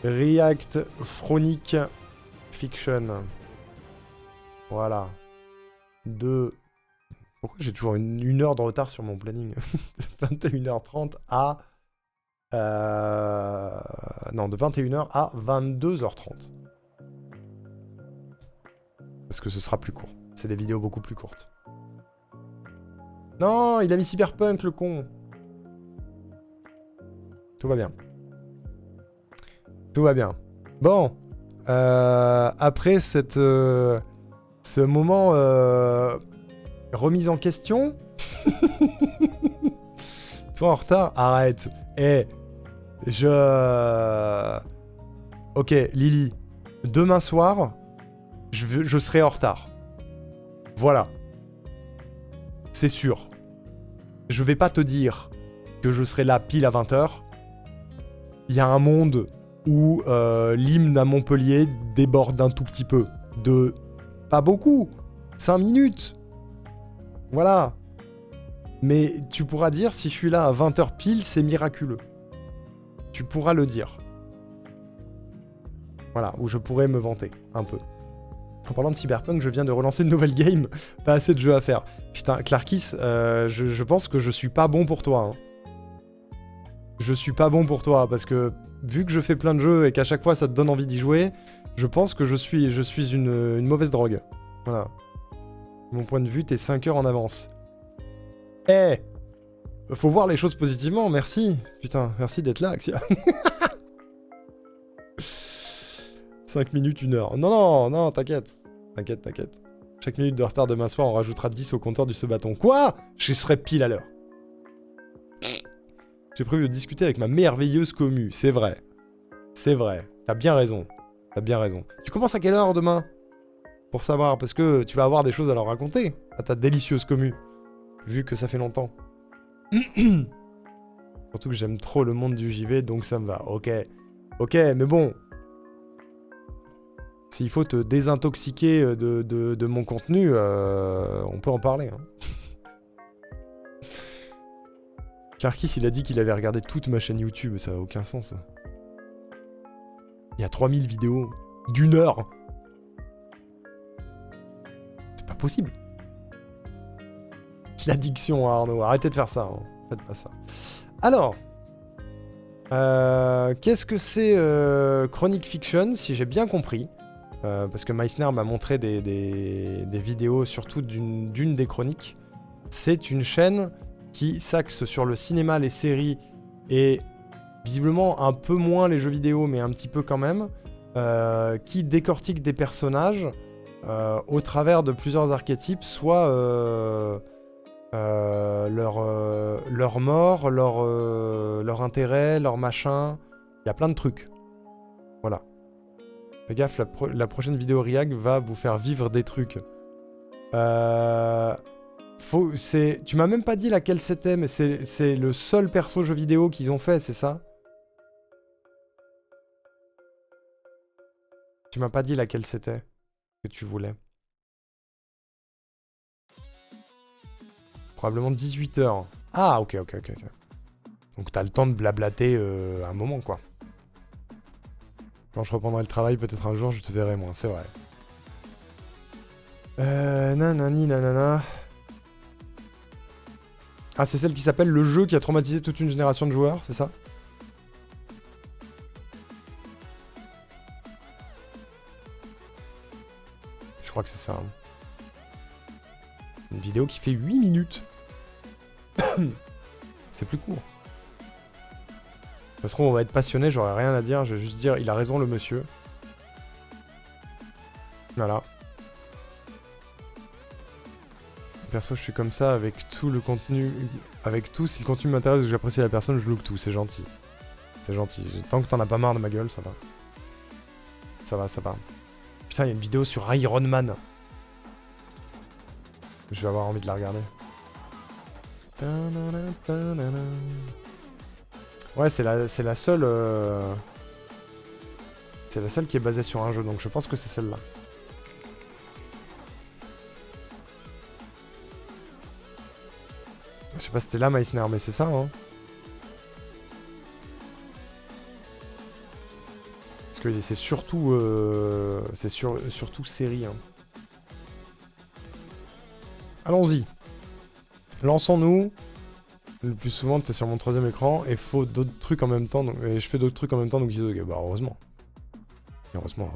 React Chronic Fiction. Voilà. Pourquoi j'ai toujours une heure de retard sur mon planning? 21h30 à... Non, de 21h à 22h30. Parce que ce sera plus court. C'est des vidéos beaucoup plus courtes. Non, il a mis Cyberpunk, le con. Tout va bien. Tout va bien. Bon. Après ce moment remise en question. Toi en retard, arrête. Ok, Lily. Demain soir, je serai en retard. Voilà. C'est sûr. Je vais pas te dire que je serai là pile à 20h. Il y a un monde où l'hymne à Montpellier déborde un tout petit peu. Pas beaucoup. 5 minutes. Voilà. Mais tu pourras dire, si je suis là à 20h pile, c'est miraculeux. Tu pourras le dire. Voilà, où je pourrais me vanter, un peu. En parlant de Cyberpunk, je viens de relancer une nouvelle game. Pas assez de jeux à faire. Putain, Clarkis, je pense que je suis pas bon pour toi. Hein. Je suis pas bon pour toi, parce que vu que je fais plein de jeux et qu'à chaque fois ça te donne envie d'y jouer, je pense que je suis une mauvaise drogue. Voilà. Mon point de vue, t'es 5 heures en avance. Faut voir les choses positivement, merci. Putain, merci d'être là, Axia. 5 minutes, 1 heure. Non, t'inquiète. T'inquiète. Chaque minute de retard demain soir, on rajoutera 10 au compteur du ce bâton. Quoi? Je serai pile à l'heure. J'ai prévu de discuter avec ma merveilleuse commu, c'est vrai. C'est vrai, t'as bien raison. Tu commences à quelle heure demain? Pour savoir, parce que tu vas avoir des choses à leur raconter à ta délicieuse commu. Vu que ça fait longtemps. Surtout que j'aime trop le monde du JV, donc ça me va. Ok, mais bon. S'il faut te désintoxiquer de mon contenu, on peut en parler. Hein. Clarkis, il a dit qu'il avait regardé toute ma chaîne YouTube, ça n'a aucun sens. Il y a 3000 vidéos d'1 heure. C'est pas possible. L'addiction, Arnaud, arrêtez de faire ça. Hein. Faites pas ça. Alors, qu'est-ce que c'est Chronic Fiction, si j'ai bien compris parce que Meissner m'a montré des vidéos, surtout d'une des chroniques. C'est une chaîne qui s'axe sur le cinéma, les séries et visiblement un peu moins les jeux vidéo, mais un petit peu quand même, qui décortique des personnages au travers de plusieurs archétypes, soit leur mort, leur intérêt, leur machin. Il y a plein de trucs. Voilà. Fais gaffe, la prochaine vidéo React va vous faire vivre des trucs. Tu m'as même pas dit laquelle c'était, mais c'est le seul perso jeu vidéo qu'ils ont fait, c'est ça? Tu m'as pas dit laquelle c'était que tu voulais. Probablement 18h. Ah, ok. Donc t'as le temps de blablater un moment, quoi. Quand je reprendrai le travail, peut-être un jour, je te verrai, moi, c'est vrai. Nanana. Ah, c'est celle qui s'appelle Le jeu qui a traumatisé toute une génération de joueurs, c'est ça? Je crois que c'est ça. Hein. Une vidéo qui fait 8 minutes. C'est plus court. Ça se trouve, on va être passionné, j'aurais rien à dire, je vais juste dire, il a raison le monsieur. Voilà. Perso, je suis comme ça avec tout le contenu. Avec tout, si le contenu m'intéresse et que j'apprécie la personne, je loupe tout, c'est gentil. C'est gentil. Tant que t'en as pas marre de ma gueule, ça va. Ça va. Putain, il y a une vidéo sur Iron Man. Je vais avoir envie de la regarder. Ouais, c'est la seule... C'est la seule qui est basée sur un jeu, donc je pense que c'est celle-là. Je sais pas si c'était là, Meissner, mais c'est ça, hein. Parce que c'est surtout... surtout série. Hein. Allons-y. Lançons-nous. Le plus souvent, t'es sur mon 3ème écran et faut d'autres trucs en même temps. Donc, et je fais d'autres trucs en même temps, donc ok, bah heureusement. Heureusement.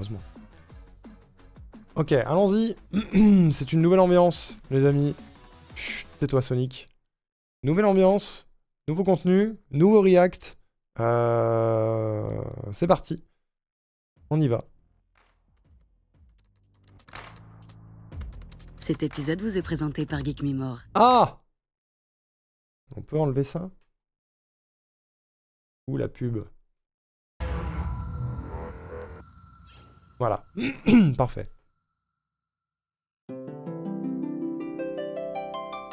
Ok, allons-y. C'est une nouvelle ambiance, les amis. Chut, tais-toi, Sonic. Nouvelle ambiance, nouveau contenu, nouveau react. C'est parti. On y va. Cet épisode vous est présenté par Geek Mimore. Ah! On peut enlever ça? Ou la pub? Voilà. Parfait.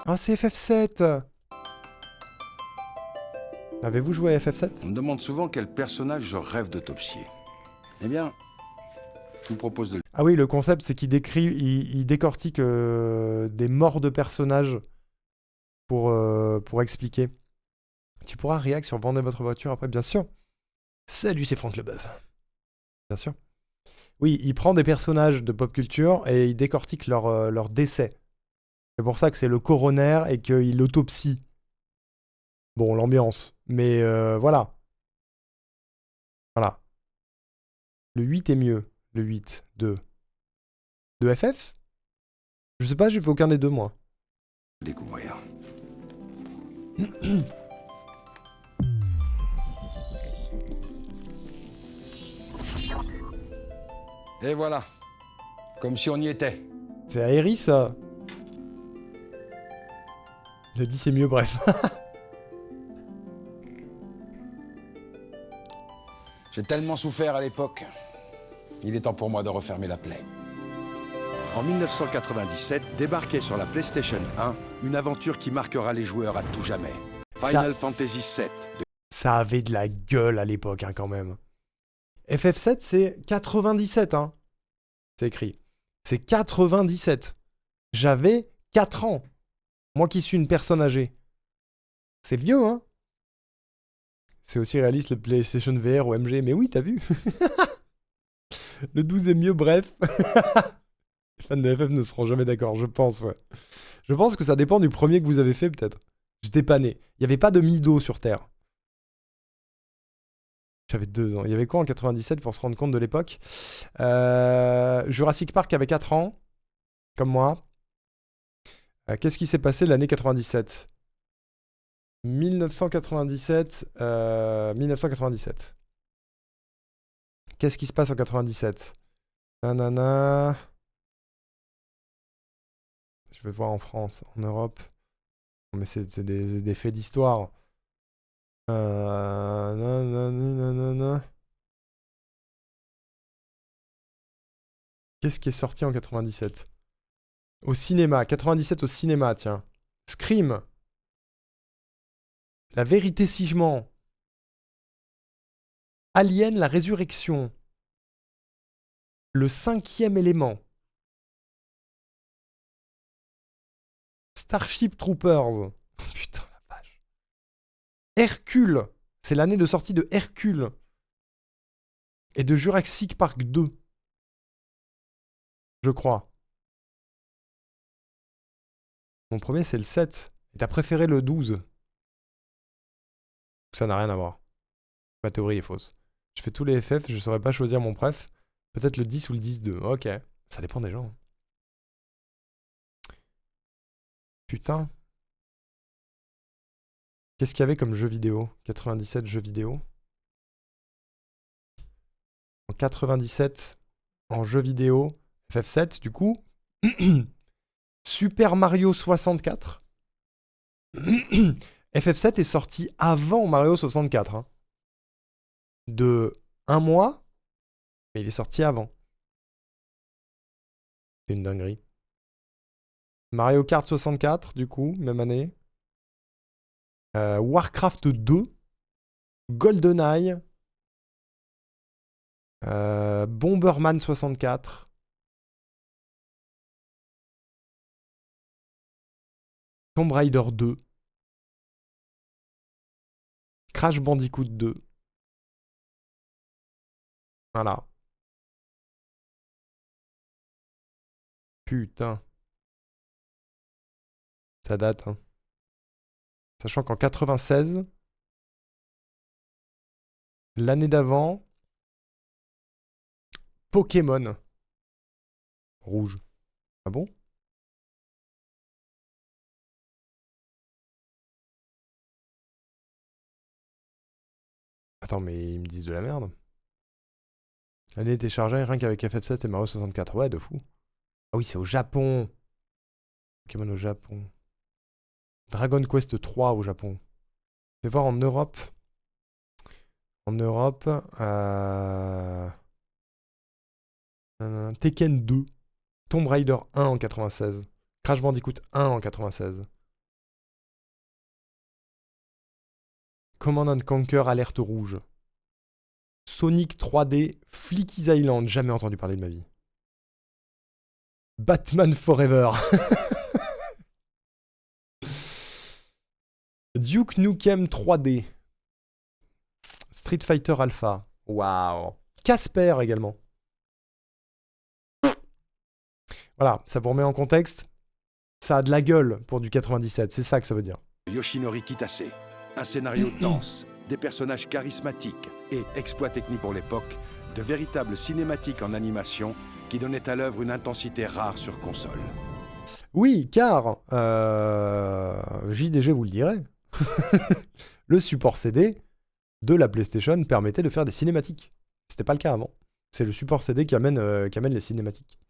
Ah, c'est FF7! Avez-vous joué à FF7? On me demande souvent quel personnage je rêve d'autopsier. Eh bien, je vous propose de... Ah oui, le concept, c'est qu'il décrit, il décortique des morts de personnages pour expliquer. Tu pourras react sur Vendez votre voiture après, bien sûr. Salut, c'est Franck Leboeuf. Bien sûr. Oui, il prend des personnages de pop culture et il décortique leur décès. C'est pour ça que c'est le coroner et qu'il l'autopsie. Bon, l'ambiance. Mais voilà. Voilà. Le 8 est mieux. Le 8 de FF? Je sais pas, j'ai fait aucun des deux, moi. découvrir. Et voilà. Comme si on y était. C'est Aeris, ça. Il a dit c'est mieux, bref. J'ai tellement souffert à l'époque. Il est temps pour moi de refermer la plaie. En 1997, débarquait sur la PlayStation 1 une aventure qui marquera les joueurs à tout jamais. Final Fantasy VII. Ça avait de la gueule à l'époque, hein, quand même. FF7, c'est 97, hein. C'est écrit. C'est 97. J'avais 4 ans. Moi qui suis une personne âgée. C'est vieux, hein. C'est aussi réaliste le PlayStation VR ou MG. Mais oui, t'as vu. Le 12 est mieux, bref. Les fans de FF ne seront jamais d'accord, je pense, ouais. Je pense que ça dépend du premier que vous avez fait, peut-être. J'étais pas né. Il n'y avait pas de Mido sur Terre. J'avais 2 ans. Il y avait quoi en 97 pour se rendre compte de l'époque? Jurassic Park avait 4 ans, comme moi. Qu'est-ce qui s'est passé l'année 97? 1997. 1997. Qu'est-ce qui se passe en 97? Nanana. Je vais voir en France, en Europe. Mais c'est des faits d'histoire. Nanana. Qu'est-ce qui est sorti en 97? Au cinéma. 97 au cinéma, tiens. Scream. La vérité si je mens. Alien, la résurrection. Le 5e élément. Starship Troopers. Putain la vache. Hercule. C'est l'année de sortie de Hercule. Et de Jurassic Park 2. Je crois. Mon premier, c'est le 7. Et t'as préféré le 12. Ça n'a rien à voir. Ma théorie est fausse. Je fais tous les FF, je saurais pas choisir mon préf. Peut-être le 10 ou le 10-2. Ok. Ça dépend des gens. Putain. Qu'est-ce qu'il y avait comme jeu vidéo? 97 jeux vidéo. En 97, en jeu vidéo, FF7 du coup. Super Mario 64. FF7 est sorti avant Mario 64. Hein. De 1 mois, mais il est sorti avant. C'est une dinguerie. Mario Kart 64, du coup, même année. Warcraft 2. GoldenEye. Bomberman 64. Tomb Raider 2. Crash Bandicoot 2. Voilà. Putain. Ça date, hein. Sachant qu'en 96, l'année d'avant, Pokémon. Rouge. Ah bon? Attends, mais ils me disent de la merde. Elle était chargée rien qu'avec FF7 et Mario 64. Ouais, de fou. Ah oui, c'est au Japon. Pokémon au Japon. Dragon Quest 3 au Japon. Je vais voir en Europe. En Europe. Tekken 2. Tomb Raider 1 en 96. Crash Bandicoot 1 en 96. Command & Conquer Alerte Rouge. Sonic 3D Flicky's Island. Jamais entendu parler de ma vie. Batman Forever. Duke Nukem 3D. Street Fighter Alpha. Waouh. Casper également. Voilà, ça vous remet en contexte. Ça a de la gueule pour du 97, c'est ça que ça veut dire. Yoshinori Kitase. Un scénario dense, des personnages charismatiques et exploits techniques pour l'époque, de véritables cinématiques en animation qui donnaient à l'œuvre une intensité rare sur console. Oui, car, JDG vous le dirait, le support CD de la PlayStation permettait de faire des cinématiques. C'était pas le cas avant. C'est le support CD qui amène les cinématiques.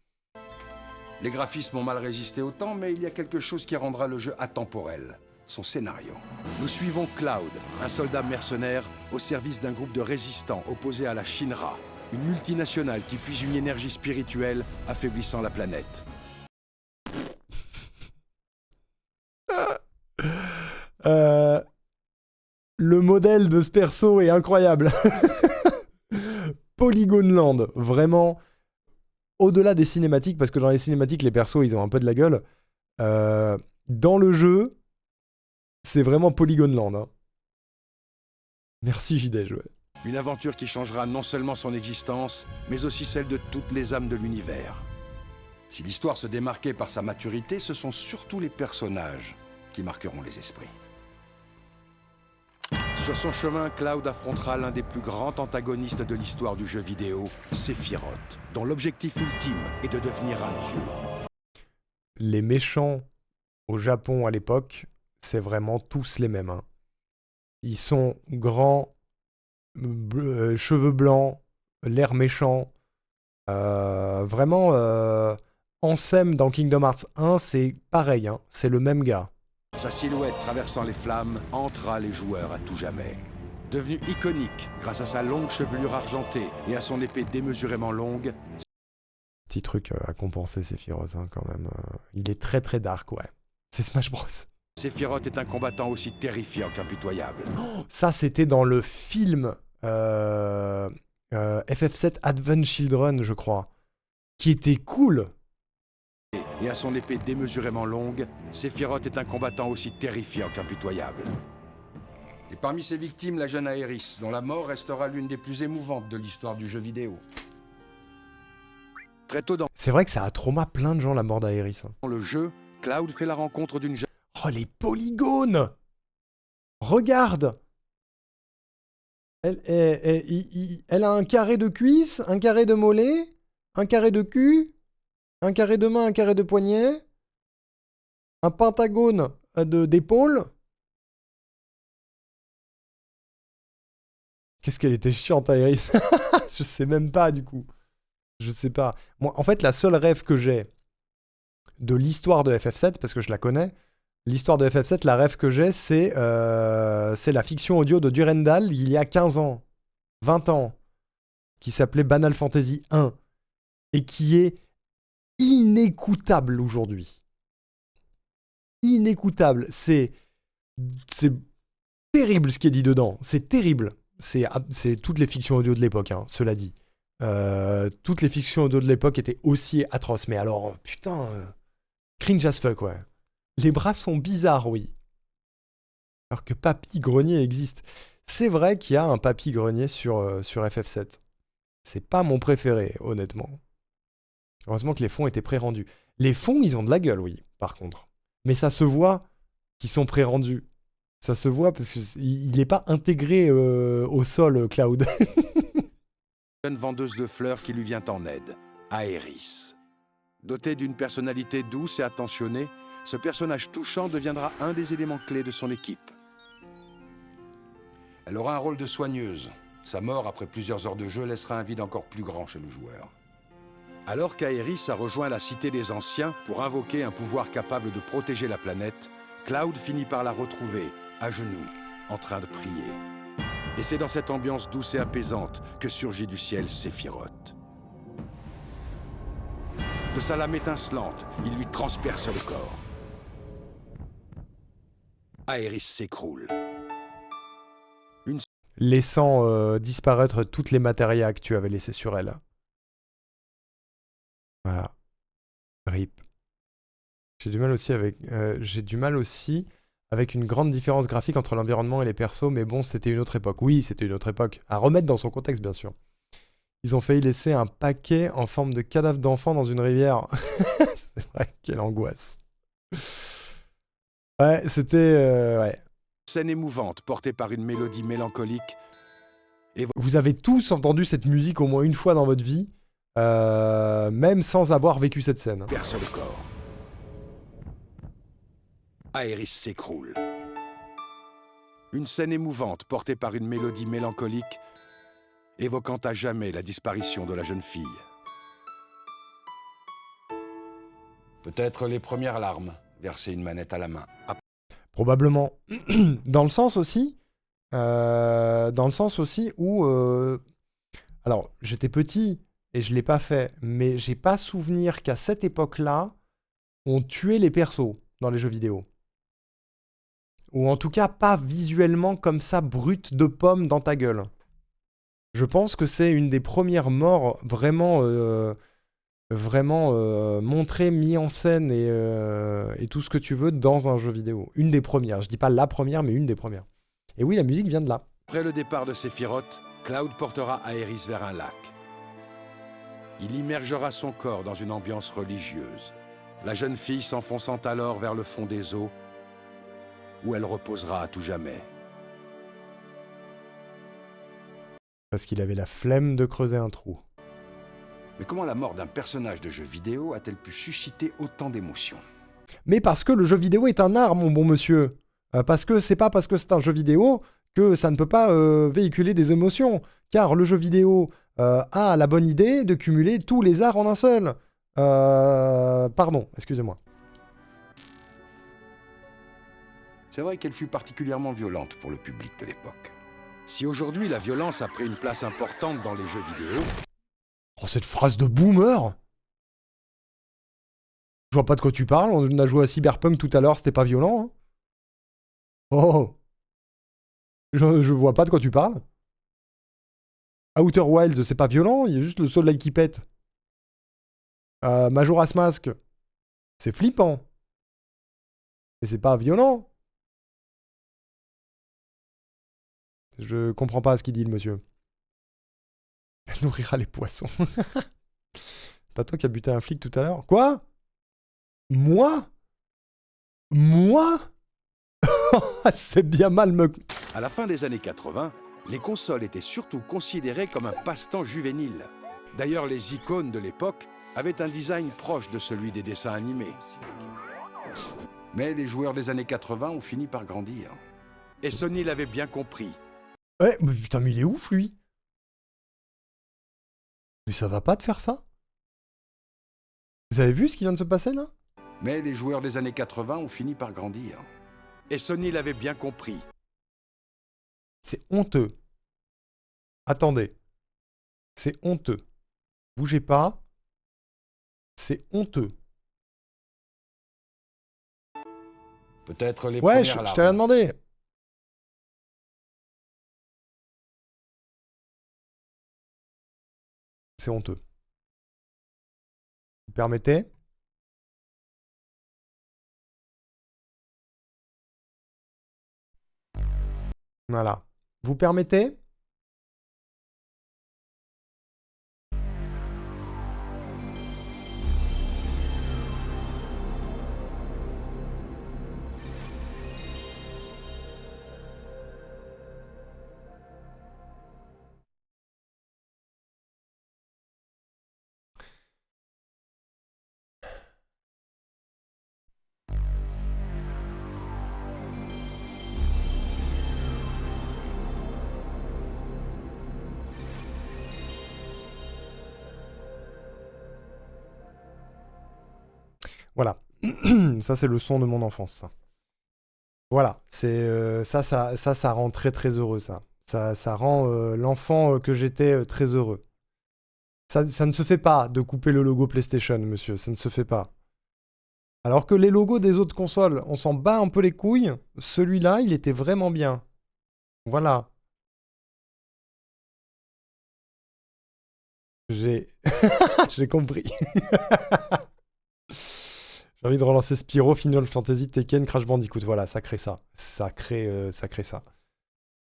Les graphismes ont mal résisté au temps, mais il y a quelque chose qui rendra le jeu atemporel. Son scénario. Nous suivons Cloud, un soldat mercenaire au service d'un groupe de résistants opposé à la Shinra, une multinationale qui puise une énergie spirituelle affaiblissant la planète. Le modèle de ce perso est incroyable. Polygon Land, vraiment, au-delà des cinématiques, parce que dans les cinématiques, les persos, ils ont un peu de la gueule. Dans le jeu, c'est vraiment Polygon Land. Hein. Merci JDG. Ouais. Une aventure qui changera non seulement son existence, mais aussi celle de toutes les âmes de l'univers. Si l'histoire se démarquait par sa maturité, ce sont surtout les personnages qui marqueront les esprits. Sur son chemin, Cloud affrontera l'un des plus grands antagonistes de l'histoire du jeu vidéo, Sephiroth, dont l'objectif ultime est de devenir un dieu. Les méchants au Japon à l'époque, c'est vraiment tous les mêmes. Hein. Ils sont grands, cheveux blancs, l'air méchant. Vraiment, Ansem dans Kingdom Hearts 1, c'est pareil, hein. C'est le même gars. Sa silhouette traversant les flammes hantera les joueurs à tout jamais. Devenu iconique grâce à sa longue chevelure argentée et à son épée démesurément longue. Petit truc à compenser, Sephiroth, hein, quand même. Il est très très dark, ouais. C'est Smash Bros. Sephiroth est un combattant aussi terrifiant qu'impitoyable. Oh, ça, c'était dans le film FF7 Advent Children, je crois. Qui était cool. Et à son épée démesurément longue, Sephiroth est un combattant aussi terrifiant qu'impitoyable. Et parmi ses victimes, la jeune Aerys, dont la mort restera l'une des plus émouvantes de l'histoire du jeu vidéo. Très tôt dans C'est vrai que ça a trauma plein de gens, la mort d'Aerys. Hein. le jeu, Cloud fait la rencontre d'une jeune... Oh, les polygones! Regarde! Elle a un carré de cuisse, un carré de mollet, un carré de cul, un carré de main, un carré de poignet, un pentagone d'épaule. Qu'est-ce qu'elle était chiante, Aerys. Je sais même pas, du coup. Je sais pas. Moi, en fait, la seule rêve que j'ai de l'histoire de FF7, parce que je la connais, l'histoire de FF7, la rêve que j'ai, c'est la fiction audio de Durandal il y a 15 ans, 20 ans, qui s'appelait Banal Fantasy 1, et qui est inécoutable aujourd'hui. Inécoutable. C'est terrible ce qui est dit dedans. C'est terrible. C'est toutes les fictions audio de l'époque, hein, cela dit. Toutes les fictions audio de l'époque étaient aussi atroces. Mais alors, putain, cringe as fuck, ouais. Les bras sont bizarres, oui. Alors que Papy Grenier existe. C'est vrai qu'il y a un Papy Grenier sur FF7. C'est pas mon préféré, honnêtement. Heureusement que les fonds étaient pré-rendus. Les fonds, ils ont de la gueule, oui, par contre. Mais ça se voit qu'ils sont pré-rendus. Ça se voit parce qu'il n'est pas intégré au sol, Cloud. Jeune vendeuse de fleurs qui lui vient en aide, Aerys. Dotée d'une personnalité douce et attentionnée, ce personnage touchant deviendra un des éléments clés de son équipe. Elle aura un rôle de soigneuse. Sa mort, après plusieurs heures de jeu, laissera un vide encore plus grand chez le joueur. Alors qu'Aerys a rejoint la Cité des Anciens pour invoquer un pouvoir capable de protéger la planète, Cloud finit par la retrouver, à genoux, en train de prier. Et c'est dans cette ambiance douce et apaisante que surgit du ciel Sephiroth. De sa lame étincelante, il lui transperce le corps. Aerys s'écroule. Laissant disparaître toutes les matérias que tu avais laissées sur elle. Voilà. RIP. J'ai du mal aussi avec une grande différence graphique entre l'environnement et les persos, mais bon, c'était une autre époque. Oui, c'était une autre époque. À remettre dans son contexte, bien sûr. Ils ont failli laisser un paquet en forme de cadavre d'enfant dans une rivière. C'est vrai, quelle angoisse. Ouais, c'était... ouais. Scène émouvante portée par une mélodie mélancolique. Vous avez tous entendu cette musique au moins une fois dans votre vie, même sans avoir vécu cette scène. Perce le corps. Aerys s'écroule. Une scène émouvante portée par une mélodie mélancolique, évoquant à jamais la disparition de la jeune fille. Peut-être les premières larmes, verser une manette à la main. Probablement. Dans le sens aussi où... alors, j'étais petit et je l'ai pas fait, mais j'ai pas souvenir qu'à cette époque-là, on tuait les persos dans les jeux vidéo. Ou en tout cas, pas visuellement comme ça, brute de pomme dans ta gueule. Je pense que c'est une des premières morts vraiment montrées, mis en scène et tout ce que tu veux dans un jeu vidéo. Une des premières. Je dis pas la première, mais une des premières. Et oui, la musique vient de là. Après le départ de Sephiroth, Cloud portera Aerys vers un lac. Il immergera son corps dans une ambiance religieuse. La jeune fille s'enfonçant alors vers le fond des eaux, où elle reposera à tout jamais. Parce qu'il avait la flemme de creuser un trou. Mais comment la mort d'un personnage de jeu vidéo a-t-elle pu susciter autant d'émotions? Mais parce que le jeu vidéo est un art, mon bon monsieur. Parce que c'est pas parce que c'est un jeu vidéo que ça ne peut pas véhiculer des émotions. Car le jeu vidéo a la bonne idée de cumuler tous les arts en un seul. Pardon, excusez-moi. C'est vrai qu'elle fut particulièrement violente pour le public de l'époque. Si aujourd'hui la violence a pris une place importante dans les jeux vidéo... Oh, cette phrase de boomer! Je vois pas de quoi tu parles, on a joué à Cyberpunk tout à l'heure, c'était pas violent. Hein. Oh! Je vois pas de quoi tu parles. Outer Wilds, c'est pas violent, il y a juste le soleil qui pète. Majora's Mask, c'est flippant. Mais c'est pas violent. Je comprends pas ce qu'il dit, le monsieur. Elle nourrira les poissons. Pas toi qui as buté un flic tout à l'heure? Quoi? Moi? Moi? C'est bien mal me... À la fin des années 80, les consoles étaient surtout considérées comme un passe-temps juvénile. D'ailleurs, les icônes de l'époque avaient un design proche de celui des dessins animés. Mais les joueurs des années 80 ont fini par grandir. Et Sony l'avait bien compris. Ouais, mais putain, mais il est ouf, lui. Mais ça va pas de faire ça? Vous avez vu ce qui vient de se passer, là? Mais les joueurs des années 80 ont fini par grandir. Et Sony l'avait bien compris. C'est honteux. Attendez. C'est honteux. Bougez pas. C'est honteux. Peut-être les Ouais, premières je larmes. t'ai rien demandé. C'est honteux. Vous permettez? Voilà. Vous permettez? Voilà. Ça, c'est le son de mon enfance, ça. Voilà. C'est ça rend très très heureux, ça. Ça rend l'enfant que j'étais très heureux. Ça ne se fait pas de couper le logo PlayStation, monsieur. Ça ne se fait pas. Alors que les logos des autres consoles, on s'en bat un peu les couilles. Celui-là, il était vraiment bien. Voilà. J'ai j'ai compris. J'ai envie de relancer Spyro, Final Fantasy, Tekken, Crash Bandicoot. Voilà, ça crée ça. Ça crée ça.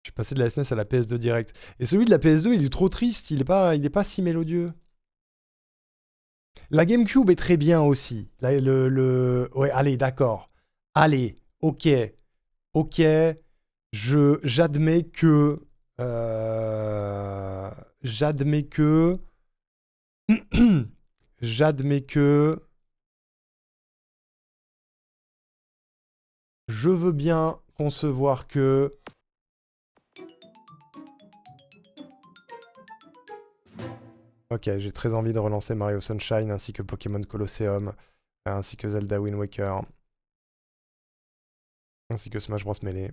Je suis passé de la SNES à la PS2 direct. Et celui de la PS2, il est trop triste. Il est pas si mélodieux. La GameCube est très bien aussi. Ouais, allez, d'accord. Allez, ok. Ok. J'admets que... J'admets que... J'admets que... Je veux bien concevoir que... Ok, j'ai très envie de relancer Mario Sunshine, ainsi que Pokémon Colosseum, ainsi que Zelda Wind Waker, ainsi que Smash Bros Melee.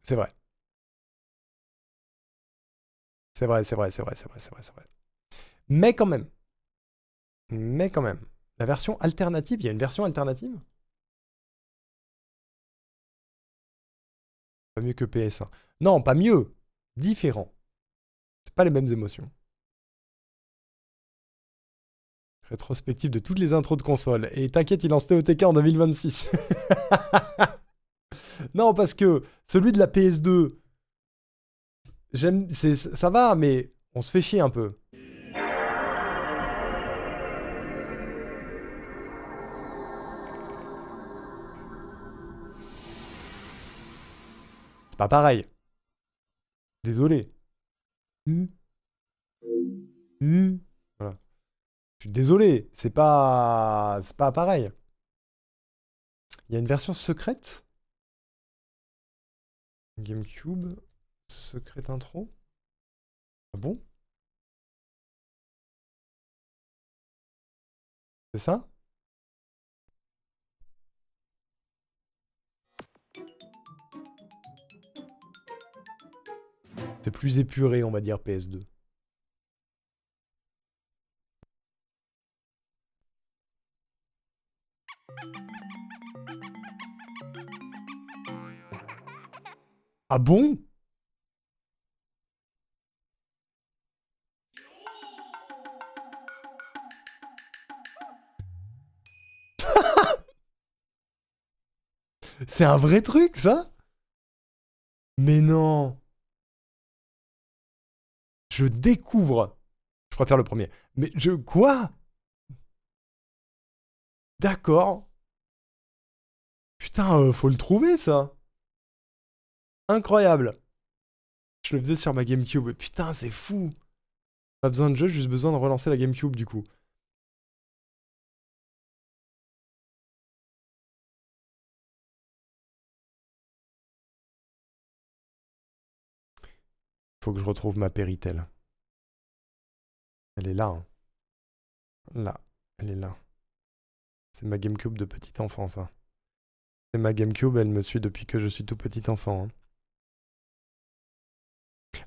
C'est vrai. C'est vrai, c'est vrai, c'est vrai, c'est vrai, c'est vrai, c'est vrai. Mais quand même. Mais quand même. La version alternative, il y a une version alternative? Pas mieux que PS1. Non, pas mieux. Différent. C'est pas les mêmes émotions. Rétrospective de toutes les intros de console. Et t'inquiète, il lance TOTK en 2026. Non, parce que celui de la PS2, ça va, mais on se fait chier un peu. C'est pas pareil. Désolé. Hmm. Hmm. Voilà. Je suis désolé, c'est pas pareil. Il y a une version secrète? GameCube, secrète intro? Ah bon? C'est ça? C'est plus épuré, on va dire, PS2. Ah bon? C'est un vrai truc, ça? Mais non. Je découvre. Je préfère le premier. Mais je... Quoi? D'accord. Putain, faut le trouver, ça. Incroyable. Je le faisais sur ma GameCube. Putain, c'est fou. Pas besoin de jeu, juste besoin de relancer la GameCube, du coup. Faut que je retrouve ma Péritel. Elle est là, hein. Là. Elle est là. C'est ma GameCube de petite enfance, hein. C'est ma GameCube, elle me suit depuis que je suis tout petit enfant, hein.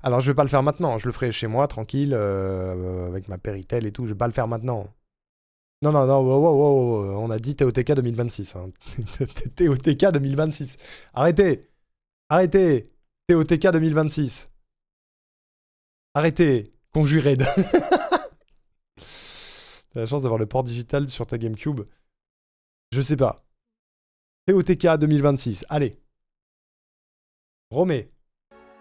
Alors, je vais pas le faire maintenant. Je le ferai chez moi, tranquille, avec ma Péritel et tout. Je vais pas le faire maintenant. Non, non, non, wow, wow, wow, wow. On a dit TOTK 2026, hein. TOTK 2026. Arrêtez. Arrêtez. TOTK 2026. Arrêtez. Conjuré. T'as la chance d'avoir le port digital sur ta GameCube. Je sais pas. TOTK 2026. Allez. Romé.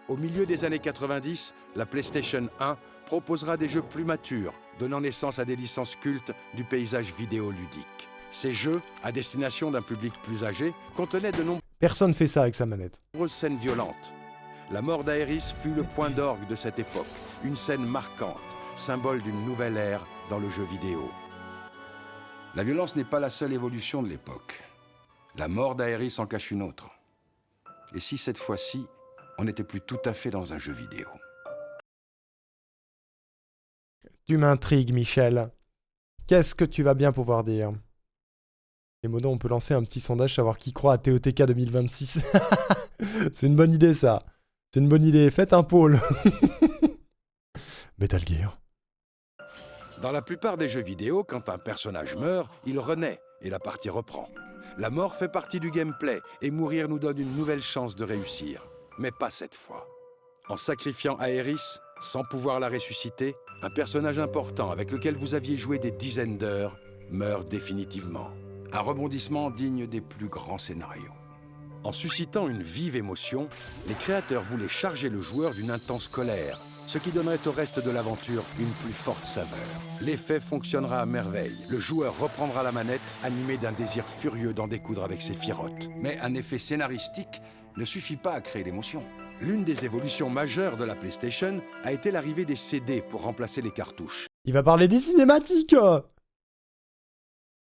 Au milieu des années 90, la PlayStation 1 proposera des jeux plus matures, donnant naissance à des licences cultes du paysage vidéoludique. Ces jeux, à destination d'un public plus âgé, contenaient de Personne fait ça avec sa manette. nombreuses scènes violentes. La mort d'Aeris fut le point d'orgue de cette époque, une scène marquante, symbole d'une nouvelle ère dans le jeu vidéo. La violence n'est pas la seule évolution de l'époque. La mort d'Aeris en cache une autre. Et si cette fois-ci, on n'était plus tout à fait dans un jeu vidéo? Tu m'intrigues, Michel. Qu'est-ce que tu vas bien pouvoir dire? Et Mono, on peut lancer un petit sondage, savoir qui croit à TOTK 2026. C'est une bonne idée, ça. C'est une bonne idée. Faites un pôle. Metal Gear. Dans la plupart des jeux vidéo, quand un personnage meurt, il renaît et la partie reprend. La mort fait partie du gameplay et mourir nous donne une nouvelle chance de réussir. Mais pas cette fois. En sacrifiant Aerys, sans pouvoir la ressusciter, un personnage important avec lequel vous aviez joué des dizaines d'heures meurt définitivement. Un rebondissement digne des plus grands scénarios. En suscitant une vive émotion, les créateurs voulaient charger le joueur d'une intense colère, ce qui donnerait au reste de l'aventure une plus forte saveur. L'effet fonctionnera à merveille. Le joueur reprendra la manette, animé d'un désir furieux d'en découdre avec ses firottes. Mais un effet scénaristique ne suffit pas à créer l'émotion. L'une des évolutions majeures de la PlayStation a été l'arrivée des CD pour remplacer les cartouches. Il va parler des cinématiques.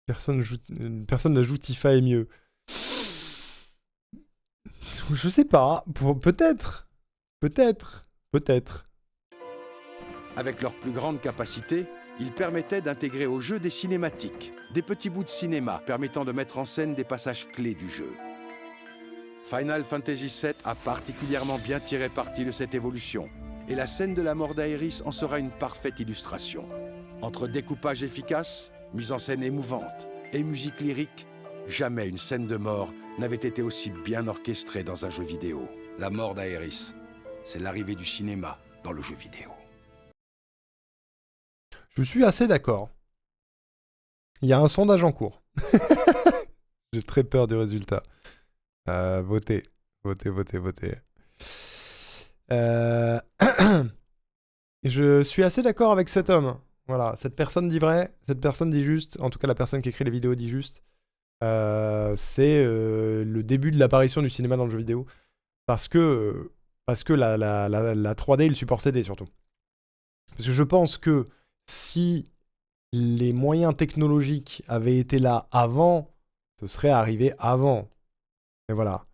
Personne ne joue Tifa est mieux. Je sais pas. Peut-être. Peut-être. Peut-être. Avec leur plus grande capacité, ils permettaient d'intégrer au jeu des cinématiques, des petits bouts de cinéma permettant de mettre en scène des passages clés du jeu. Final Fantasy VII a particulièrement bien tiré parti de cette évolution, et la scène de la mort d'Aerys en sera une parfaite illustration. Entre découpage efficace, mise en scène émouvante et musique lyrique, jamais une scène de mort n'avait été aussi bien orchestrée dans un jeu vidéo. La mort d'Aerys, c'est l'arrivée du cinéma dans le jeu vidéo. Je suis assez d'accord. Il y a un sondage en cours. J'ai très peur du résultat. Votez. Votez, votez, votez. Je suis assez d'accord avec cet homme. Voilà, cette personne dit vrai, cette personne dit juste, en tout cas la personne qui écrit les vidéos dit juste. C'est le début de l'apparition du cinéma dans le jeu vidéo. Parce que la 3D et le support CD surtout. Parce que je pense que si les moyens technologiques avaient été là avant, ce serait arrivé avant. Et voilà.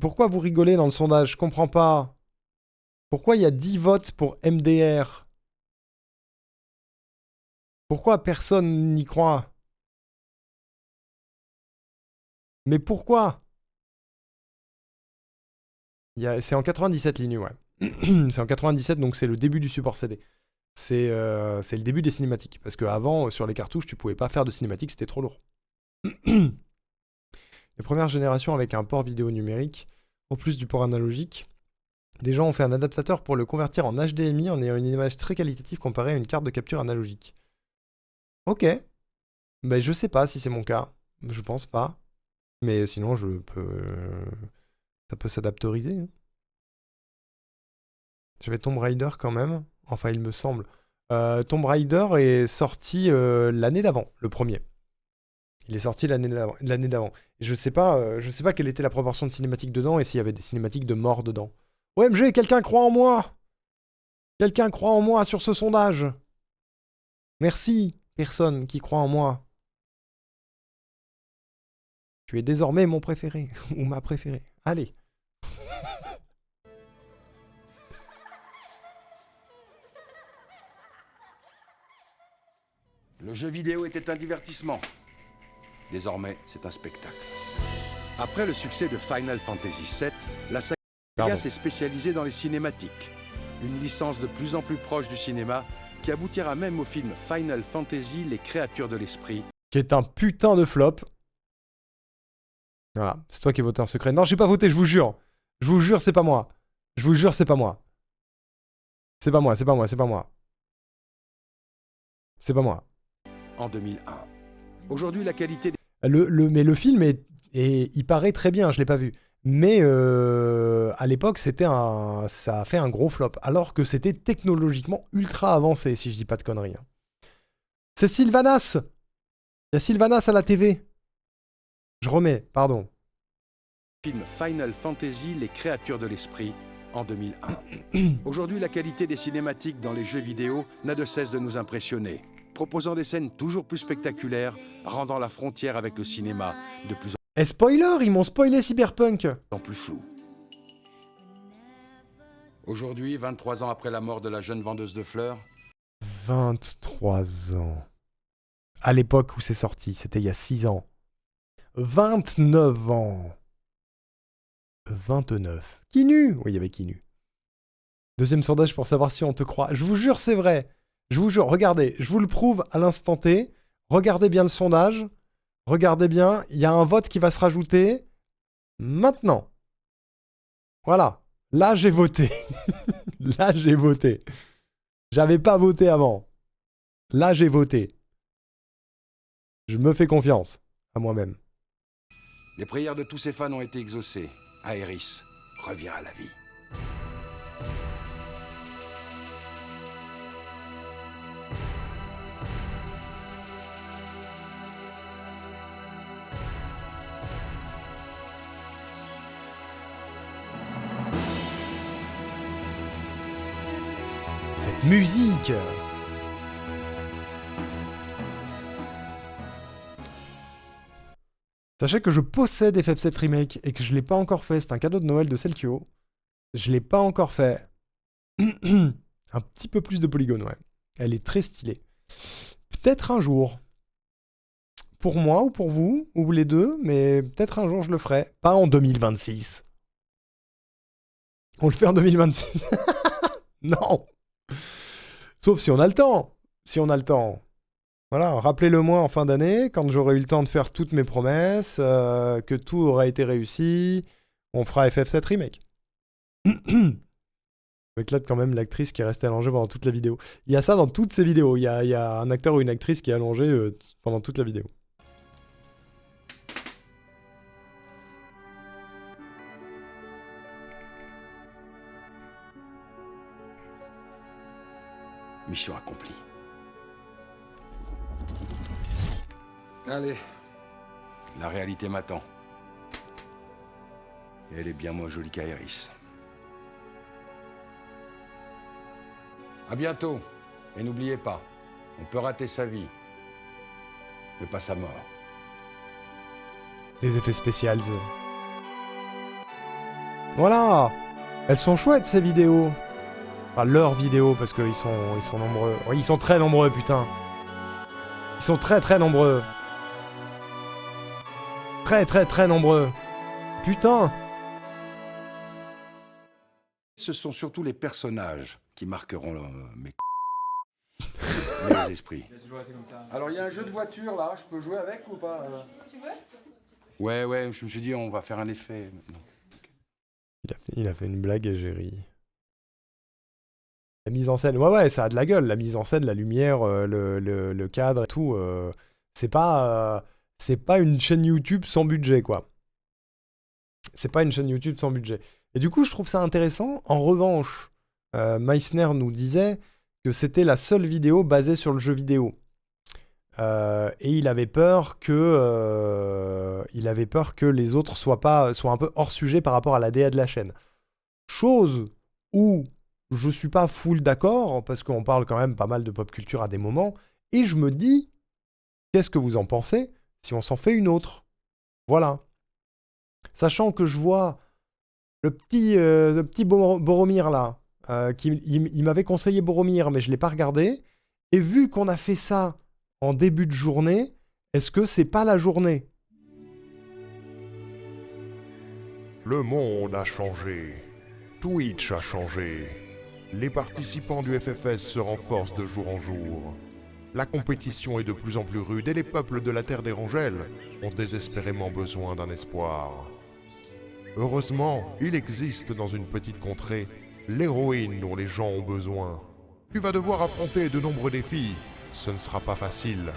Pourquoi vous rigolez dans le sondage? Je comprends pas. Pourquoi il y a 10 votes pour MDR? Pourquoi personne n'y croit? Mais pourquoi? C'est en 97 l'INU, ouais. C'est en 97, donc c'est le début du support CD. C'est le début des cinématiques. Parce qu'avant, sur les cartouches, tu pouvais pas faire de cinématiques, c'était trop lourd. Les premières générations avec un port vidéo numérique, en plus du port analogique, des gens ont fait un adaptateur pour le convertir en HDMI en ayant une image très qualitative comparée à une carte de capture analogique. Ok. Ben, je sais pas si c'est mon cas. Je pense pas. Mais sinon, ça peut s'adaptoriser. Hein. J'avais Tomb Raider quand même. Enfin, il me semble. Tomb Raider est sorti l'année d'avant, le premier. Il est sorti l'année d'avant. Et je sais pas quelle était la proportion de cinématiques dedans et s'il y avait des cinématiques de mort dedans. OMG, quelqu'un croit en moi! Quelqu'un croit en moi sur ce sondage! Merci, personne qui croit en moi. Tu es désormais mon préféré, ou ma préférée. Allez. Le jeu vidéo était un divertissement. Désormais, c'est un spectacle. Après le succès de Final Fantasy VII, la saga s'est spécialisée dans les cinématiques. Une licence de plus en plus proche du cinéma qui aboutira même au film Final Fantasy, les créatures de l'esprit. Qui est un putain de flop. Voilà, c'est toi qui as voté en secret. Non, j'ai pas voté, je vous jure. Je vous jure, c'est pas moi. Je vous jure, c'est pas moi. C'est pas moi, c'est pas moi, c'est pas moi. C'est pas moi. En 2001. Aujourd'hui, la qualité... Mais le film il paraît très bien, je l'ai pas vu. Mais à l'époque, ça a fait un gros flop. Alors que c'était technologiquement ultra avancé, si je dis pas de conneries. Hein. C'est Sylvanas! Il y a Sylvanas à la TV. Je remets, pardon. Film Final Fantasy, les créatures de l'esprit, en 2001. Aujourd'hui, la qualité des cinématiques dans les jeux vidéo n'a de cesse de nous impressionner, proposant des scènes toujours plus spectaculaires, rendant la frontière avec le cinéma de plus Et spoiler, ils m'ont spoilé Cyberpunk. en plus floue. Aujourd'hui, 23 ans après la mort de la jeune vendeuse de fleurs, 23 ans. à l'époque où c'est sorti. C'était il y a 6 ans. 29 ans. 29. Kinu. Oui, il y avait Kinu. Deuxième sondage pour savoir si on te croit. Je vous jure, c'est vrai. Je vous jure, regardez, je vous le prouve à l'instant T. Regardez bien le sondage. Regardez bien, il y a un vote qui va se rajouter maintenant. Voilà. Là, j'ai voté. Là, j'ai voté. J'avais pas voté avant. Là, j'ai voté. Je me fais confiance à moi-même. Les prières de tous ses fans ont été exaucées. Aerys revient à la vie. Cette musique. Sachez que je possède FF7 Remake et que je l'ai pas encore fait. C'est un cadeau de Noël de Celkio. Je l'ai pas encore fait. Un petit peu plus de polygones, ouais. Elle est très stylée. Peut-être un jour. Pour moi ou pour vous, ou les deux, mais peut-être un jour je le ferai. Pas en 2026. On le fait en 2026. Non. Sauf si on a le temps. Si on a le temps. Voilà, rappelez-le-moi en fin d'année, quand j'aurai eu le temps de faire toutes mes promesses, que tout aura été réussi, on fera FF7 Remake. Éclate quand même l'actrice qui est restée allongée pendant toute la vidéo. Il y a ça dans toutes ces vidéos. Il y a un acteur ou une actrice qui est allongée pendant toute la vidéo. Mission accomplie. Allez. La réalité m'attend. Et elle est bien moins jolie qu'Aerys. À bientôt. Et n'oubliez pas, on peut rater sa vie, mais pas sa mort. Les effets spéciaux. Voilà. Elles sont chouettes ces vidéos. Enfin, leurs vidéos, parce qu'ils sont nombreux. Oui, ils sont très nombreux, putain. Ils sont très très nombreux. Très très très nombreux. Putain. Ce sont surtout les personnages qui marqueront mes esprits. Alors, il y a un jeu de voiture, là. Je peux jouer avec ou pas Tu veux? Ouais, je me suis dit, on va faire un effet maintenant. Il a fait une blague et j'ai ri. La mise en scène, ouais, ça a de la gueule. La mise en scène, la lumière, le cadre et tout. C'est pas une chaîne YouTube sans budget, quoi. C'est pas une chaîne YouTube sans budget. Et du coup, je trouve ça intéressant. En revanche, Meissner nous disait que c'était la seule vidéo basée sur le jeu vidéo. Et il avait peur que les autres soient un peu hors sujet par rapport à la DA de la chaîne. Chose où je suis pas full d'accord, parce qu'on parle quand même pas mal de pop culture à des moments, et je me dis, qu'est-ce que vous en pensez si on s'en fait une autre? Voilà. Sachant que je vois le petit Boromir là, il m'avait conseillé Boromir, mais je l'ai pas regardé, et vu qu'on a fait ça en début de journée, est-ce que c'est pas la journée? Le monde a changé. Twitch a changé. Les participants du FFS se renforcent de jour en jour. La compétition est de plus en plus rude et les peuples de la Terre d'Erangel ont désespérément besoin d'un espoir. Heureusement, il existe dans une petite contrée l'héroïne dont les gens ont besoin. Tu vas devoir affronter de nombreux défis. Ce ne sera pas facile,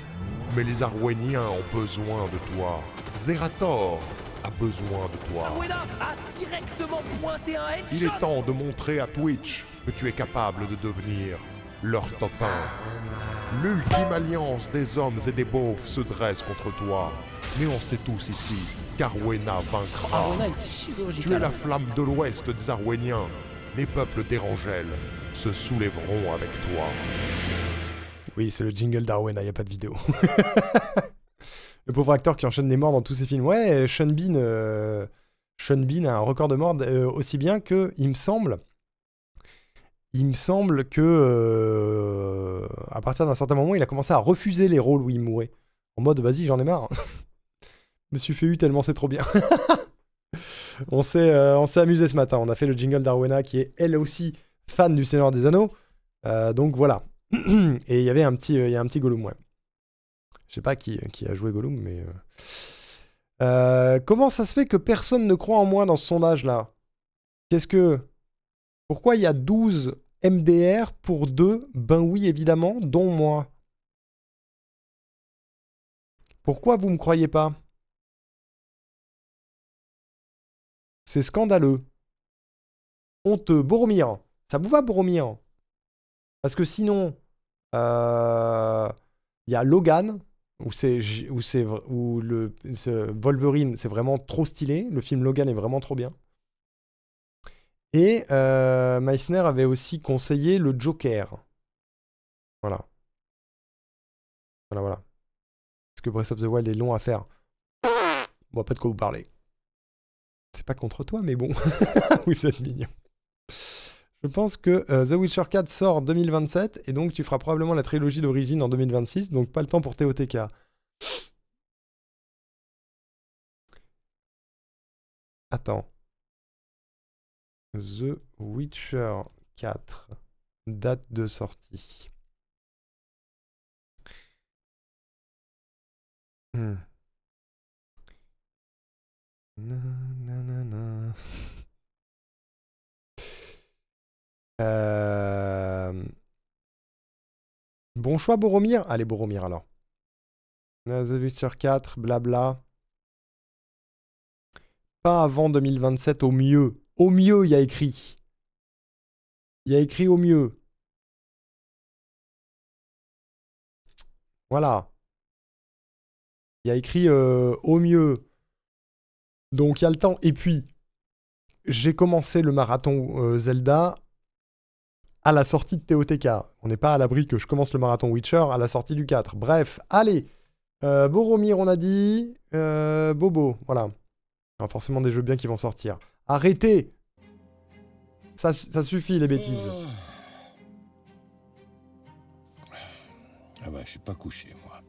mais les Arwéniens ont besoin de toi. Zerator a besoin de toi. Arwena a directement pointé un headshot. Il est temps de montrer à Twitch que tu es capable de devenir leur top 1. L'ultime alliance des hommes et des beaufs se dresse contre toi. Mais on sait tous ici qu'Arwena vaincra. Arwena est chirurgical. Tu es la flamme de l'ouest des Arwéniens. Les peuples d'Erangel se soulèveront avec toi. Oui, c'est le jingle d'Arwena, il n'y a pas de vidéo. Le pauvre acteur qui enchaîne les morts dans tous ses films. Ouais, Sean Bean a un record de morts aussi bien que, il me semble, il me semble que à partir d'un certain moment, il a commencé à refuser les rôles où il mourait. En mode, vas-y, j'en ai marre. Je me suis fait eu tellement c'est trop bien. On s'est amusé ce matin. On a fait le jingle d'Arwena qui est elle aussi fan du Seigneur des Anneaux. Donc voilà. Et il y avait un petit Gollum, ouais. Je sais pas qui a joué Gollum, mais... comment ça se fait que personne ne croit en moi dans ce sondage-là? Pourquoi il y a 12 MDR pour 2? Ben oui, évidemment, dont moi. Pourquoi vous me croyez pas? C'est scandaleux. Honteux. Boromir. Ça vous va, Boromir? Parce que sinon, il y a Logan, où Wolverine, c'est vraiment trop stylé. Le film Logan est vraiment trop bien. Et Meissner avait aussi conseillé le Joker. Voilà. Voilà. Parce que Breath of the Wild est long à faire. Bon, pas de quoi vous parler. C'est pas contre toi, mais bon. Vous êtes mignon. Je pense que The Witcher 4 sort en 2027, et donc tu feras probablement la trilogie d'origine en 2026, donc pas le temps pour TOTK. Attends. The Witcher 4. Date de sortie. Nanana. Bon choix, Boromir. Allez, Boromir alors. The Witcher 4, blabla. Pas avant 2027 au mieux. Au mieux, il y a écrit. Il y a écrit au mieux. Voilà. Il y a écrit au mieux. Donc il y a le temps. Et puis, j'ai commencé le marathon Zelda à la sortie de TOTK. On n'est pas à l'abri que je commence le marathon Witcher à la sortie du 4. Bref, allez. Boromir, on a dit. Bobo, voilà. Il y a forcément des jeux bien qui vont sortir. Arrêtez! Ça suffit, les bêtises. Ah bah, je suis pas couché, moi.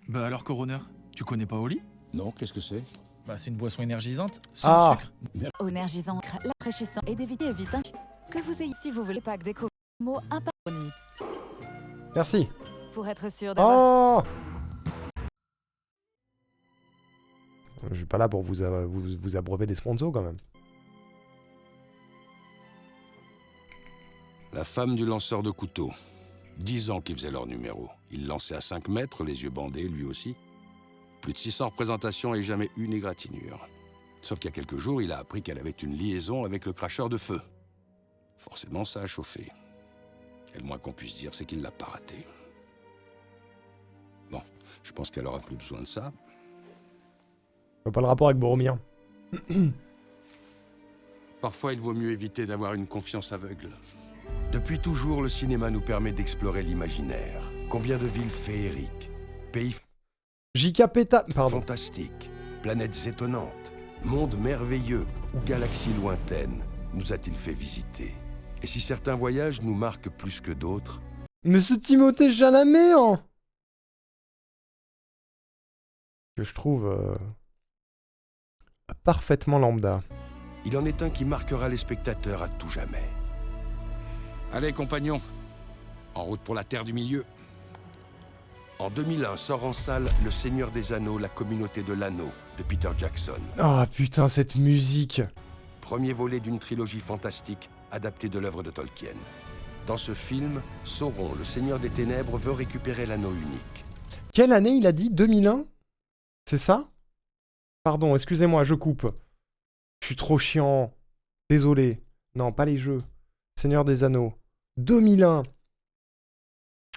Bah alors, Coroner, tu connais pas Oli? Non, qu'est-ce que c'est? Bah c'est une boisson énergisante, sans sucre. Énergisant, rafraîchissant et d'éviter évitant que vous ayez, si vous voulez pas que des mots impardonnables. Merci. Pour être sûr d'avoir... Oh! Je suis pas là pour vous abreuver des sponsors quand même. La femme du lanceur de couteaux. 10 ans qu'ils faisaient leur numéro. Il lançait à 5 mètres, les yeux bandés, lui aussi. Plus de 600 représentations et jamais une égratignure. Sauf qu'il y a quelques jours, il a appris qu'elle avait une liaison avec le cracheur de feu. Forcément, ça a chauffé. Et le moins qu'on puisse dire, c'est qu'il l'a pas raté. Bon, je pense qu'elle aura plus besoin de ça. Je vois pas le rapport avec Boromir. Parfois, il vaut mieux éviter d'avoir une confiance aveugle. Depuis toujours, le cinéma nous permet d'explorer l'imaginaire. Combien de villes féeriques, pays J.K. Péta... Pardon. fantastiques, planètes étonnantes, mondes merveilleux ou galaxies lointaines nous a-t-il fait visiter? Et si certains voyages nous marquent plus que d'autres, Mais ce Timothée Chalamet, hein! Que je trouve... parfaitement lambda. il en est un qui marquera les spectateurs à tout jamais. Allez, compagnons, en route pour la Terre du Milieu. En 2001 sort en salle Le Seigneur des Anneaux, la communauté de l'anneau de Peter Jackson. Ah putain, cette musique! Premier volet d'une trilogie fantastique adaptée de l'œuvre de Tolkien. Dans ce film, Sauron, le Seigneur des Ténèbres, veut récupérer l'anneau unique. Quelle année il a dit? 2001? C'est ça? Pardon, excusez-moi, je coupe. Je suis trop chiant. Désolé. Non, pas les jeux. Seigneur des Anneaux. 2001.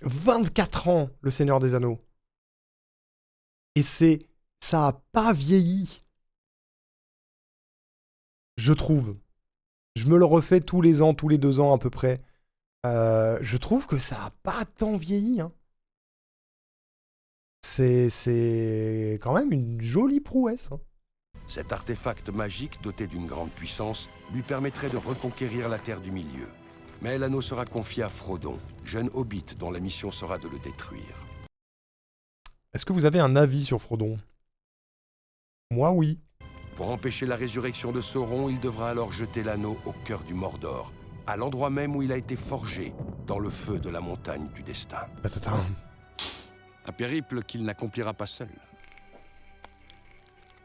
24 ans, le Seigneur des Anneaux. Et ça a pas vieilli. Je trouve. Je me le refais tous les ans, tous les 2 ans à peu près. Je trouve que ça a pas tant vieilli, hein. C'est quand même une jolie prouesse, hein. Cet artefact magique, doté d'une grande puissance, lui permettrait de reconquérir la Terre du Milieu. Mais l'anneau sera confié à Frodon, jeune hobbit dont la mission sera de le détruire. Est-ce que vous avez un avis sur Frodon? Moi, oui. Pour empêcher la résurrection de Sauron, il devra alors jeter l'anneau au cœur du Mordor, à l'endroit même où il a été forgé, dans le feu de la montagne du destin. Attends. Un périple qu'il n'accomplira pas seul.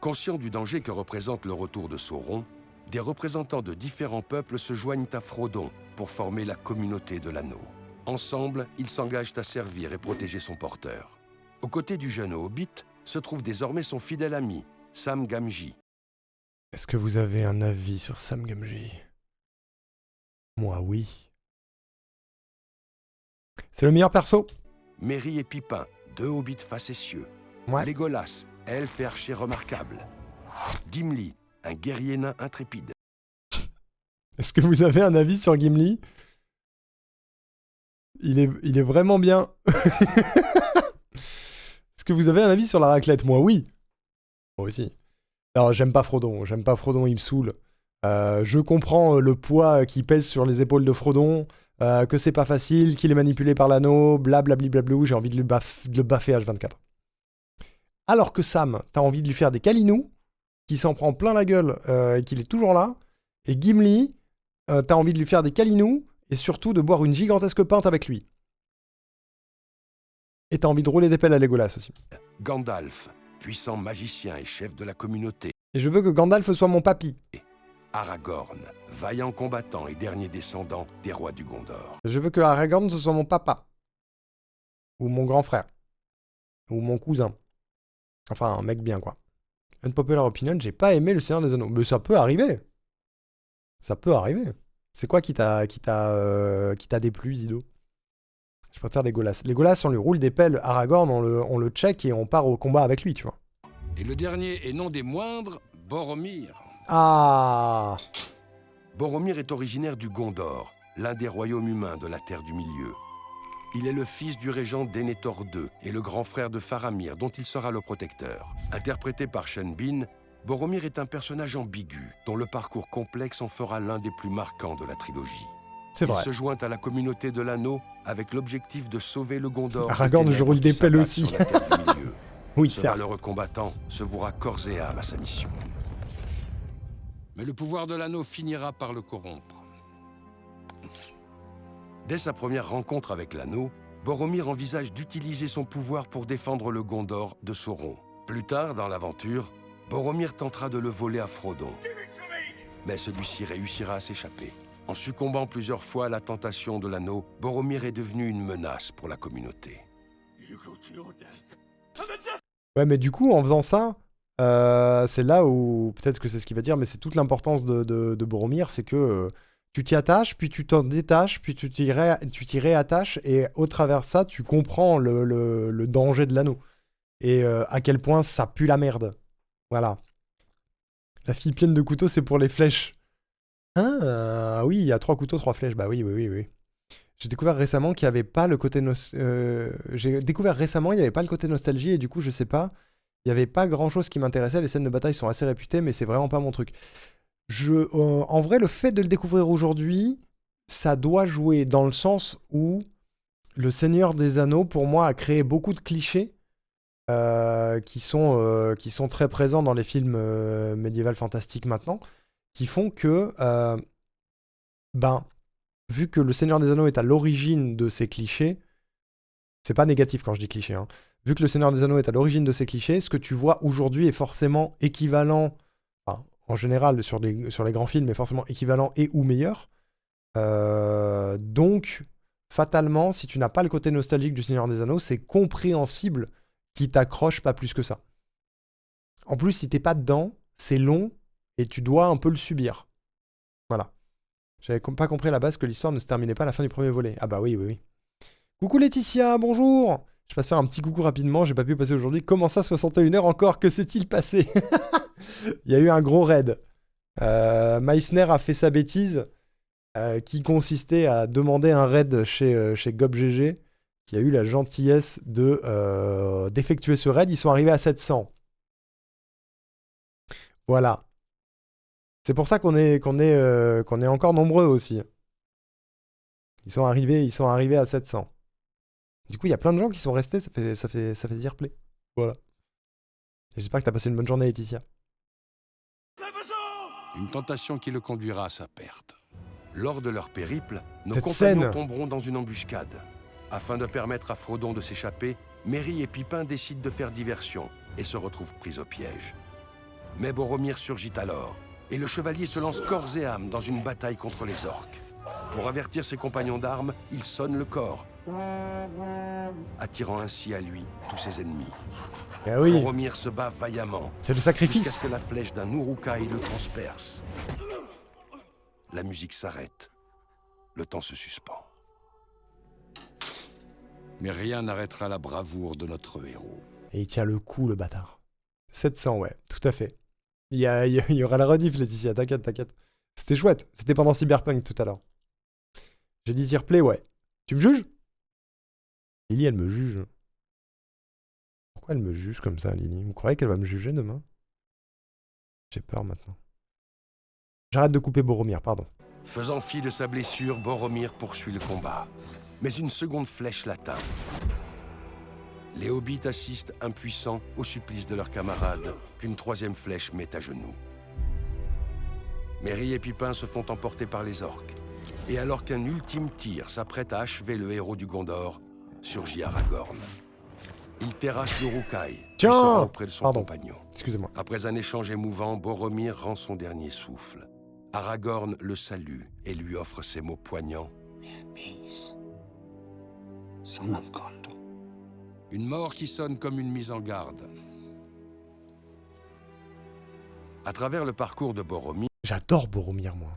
Conscient du danger que représente le retour de Sauron, des représentants de différents peuples se joignent à Frodon pour former la communauté de l'anneau. Ensemble, ils s'engagent à servir et protéger son porteur. Aux côtés du jeune hobbit se trouve désormais son fidèle ami, Sam Gamgee. Est-ce que vous avez un avis sur Sam Gamgee? Moi, oui. C'est le meilleur perso. Merry et Pippin, deux hobbits facétieux. Ouais. Legolas, elfe et archer remarquable. Gimli, un guerrier nain intrépide. Est-ce que vous avez un avis sur Gimli? Il est vraiment bien. Est-ce que vous avez un avis sur la raclette? Moi, oui. Moi aussi. Alors, j'aime pas Frodon, il me saoule. Je comprends le poids qui pèse sur les épaules de Frodon, que c'est pas facile, qu'il est manipulé par l'anneau, blablabli, j'ai envie de le baffer H24. Alors que Sam, t'as envie de lui faire des câlinous, qui s'en prend plein la gueule et qu'il est toujours là, et Gimli, t'as envie de lui faire des câlinous, et surtout de boire une gigantesque pinte avec lui. Et t'as envie de rouler des pelles à Legolas aussi. Gandalf, puissant magicien et chef de la communauté. Et je veux que Gandalf soit mon papy. Aragorn, vaillant combattant et dernier descendant des rois du Gondor. Je veux que Aragorn ce soit mon papa. Ou mon grand frère. Ou mon cousin. Enfin, un mec bien, quoi. Unpopular opinion, j'ai pas aimé le Seigneur des Anneaux. Mais ça peut arriver. Ça peut arriver. C'est quoi qui t'a déplu, Zido? Je préfère Legolas. Legolas, on lui roule des pelles. Aragorn, on le check et on part au combat avec lui, tu vois. Et le dernier, et non des moindres, Boromir. Ah! Boromir est originaire du Gondor, l'un des royaumes humains de la Terre du Milieu. Il est le fils du régent Denethor II et le grand frère de Faramir, dont il sera le protecteur. Interprété par Sean Bean, Boromir est un personnage ambigu, dont le parcours complexe en fera l'un des plus marquants de la trilogie. C'est vrai. Il se joint à la communauté de l'anneau avec l'objectif de sauver le Gondor. Aragorn, je roule des pelles aussi. Sur la Terre du Milieu. Oui, Ce certes. malheureux combattant se vouera corps et âme à sa mission. Mais le pouvoir de l'anneau finira par le corrompre. Dès sa première rencontre avec l'anneau, Boromir envisage d'utiliser son pouvoir pour défendre le Gondor de Sauron. Plus tard dans l'aventure, Boromir tentera de le voler à Frodon. Mais celui-ci réussira à s'échapper. En succombant plusieurs fois à la tentation de l'anneau, Boromir est devenu une menace pour la communauté. Ouais, mais du coup, en faisant ça, c'est là où, peut-être que c'est ce qu'il va dire, mais c'est toute l'importance de Boromir, c'est que tu t'y attaches, puis tu t'en détaches, puis tu t'y réattaches, et au travers de ça, tu comprends le danger de l'anneau. Et à quel point ça pue la merde. Voilà. La fille pleine de couteaux, c'est pour les flèches. Ah, oui, il y a 3 couteaux, 3 flèches. Bah oui. J'ai découvert récemment qu'il n'y avait pas le côté nostalgie, et du coup, je sais pas. Il n'y avait pas grand-chose qui m'intéressait. Les scènes de bataille sont assez réputées, mais c'est vraiment pas mon truc. En vrai, le fait de le découvrir aujourd'hui, ça doit jouer dans le sens où le Seigneur des Anneaux, pour moi, a créé beaucoup de clichés qui sont très présents dans les films médiévals fantastiques maintenant, qui font que, vu que le Seigneur des Anneaux est à l'origine de ces clichés, c'est pas négatif quand je dis cliché, hein. Vu que le Seigneur des Anneaux est à l'origine de ces clichés, ce que tu vois aujourd'hui est forcément équivalent, enfin, en général sur les grands films, est forcément équivalent et ou meilleur. Donc, fatalement, si tu n'as pas le côté nostalgique du Seigneur des Anneaux, c'est compréhensible qu'il t'accroche pas plus que ça. En plus, si t'es pas dedans, c'est long et tu dois un peu le subir. Voilà. J'avais pas compris à la base que l'histoire ne se terminait pas à la fin du premier volet. Ah bah oui. Coucou Laetitia, bonjour. Je passe faire un petit coucou rapidement, j'ai pas pu passer aujourd'hui. Comment ça, 61 heures encore? Que s'est-il passé? Il y a eu un gros raid. Meissner a fait sa bêtise qui consistait à demander un raid chez GobGG, qui a eu la gentillesse d'effectuer ce raid. Ils sont arrivés à 700. Voilà. C'est pour ça qu'on est encore nombreux aussi. Ils sont arrivés à 700. Du coup, il y a plein de gens qui sont restés, ça fait dire play. Voilà. Et j'espère que t'as passé une bonne journée, Laetitia. Une tentation qui le conduira à sa perte. Lors de leur périple, nos Cette compagnons scène. tomberont dans une embuscade. Afin de permettre à Frodon de s'échapper, Merry et Pipin décident de faire diversion et se retrouvent pris au piège. Mais Boromir surgit alors, et le chevalier se lance corps et âme dans une bataille contre les orques. Pour avertir ses compagnons d'armes, il sonne le cor, attirant ainsi à lui tous ses ennemis. Eh oui, Boromir se bat vaillamment, c'est le jusqu'à sacrifice. ce que la flèche d'un Uruk-hai le transperce. La musique s'arrête. Le temps se suspend. Mais rien n'arrêtera la bravoure de notre héros. Et il tient le coup, le bâtard. 700, ouais, tout à fait. Il y aura la rediff, Laetitia, t'inquiète, t'inquiète. C'était chouette, c'était pendant Cyberpunk tout à l'heure. J'ai dit replay, ouais. Tu me juges? Lily, elle me juge. Pourquoi elle me juge comme ça, Lily? Vous croyez qu'elle va me juger demain? J'ai peur maintenant. J'arrête de couper Boromir, pardon. Faisant fi de sa blessure, Boromir poursuit le combat. Mais une seconde flèche l'atteint. Les hobbits assistent impuissants au supplice de leurs camarades, qu'une troisième flèche met à genoux. Merry et Pipin se font emporter par les orques. Et alors qu'un ultime tir s'apprête à achever le héros du Gondor, surgit Aragorn. Il terrasse l'Uruk-hai, puis Tiens, se rend auprès de son pardon. compagnon. Excusez-moi. Après un échange émouvant, Boromir rend son dernier souffle. Aragorn le salue et lui offre ces mots poignants. Peace, son of Gondor. Une mort qui sonne comme une mise en garde. À travers le parcours de Boromir, J'adore Boromir, moi.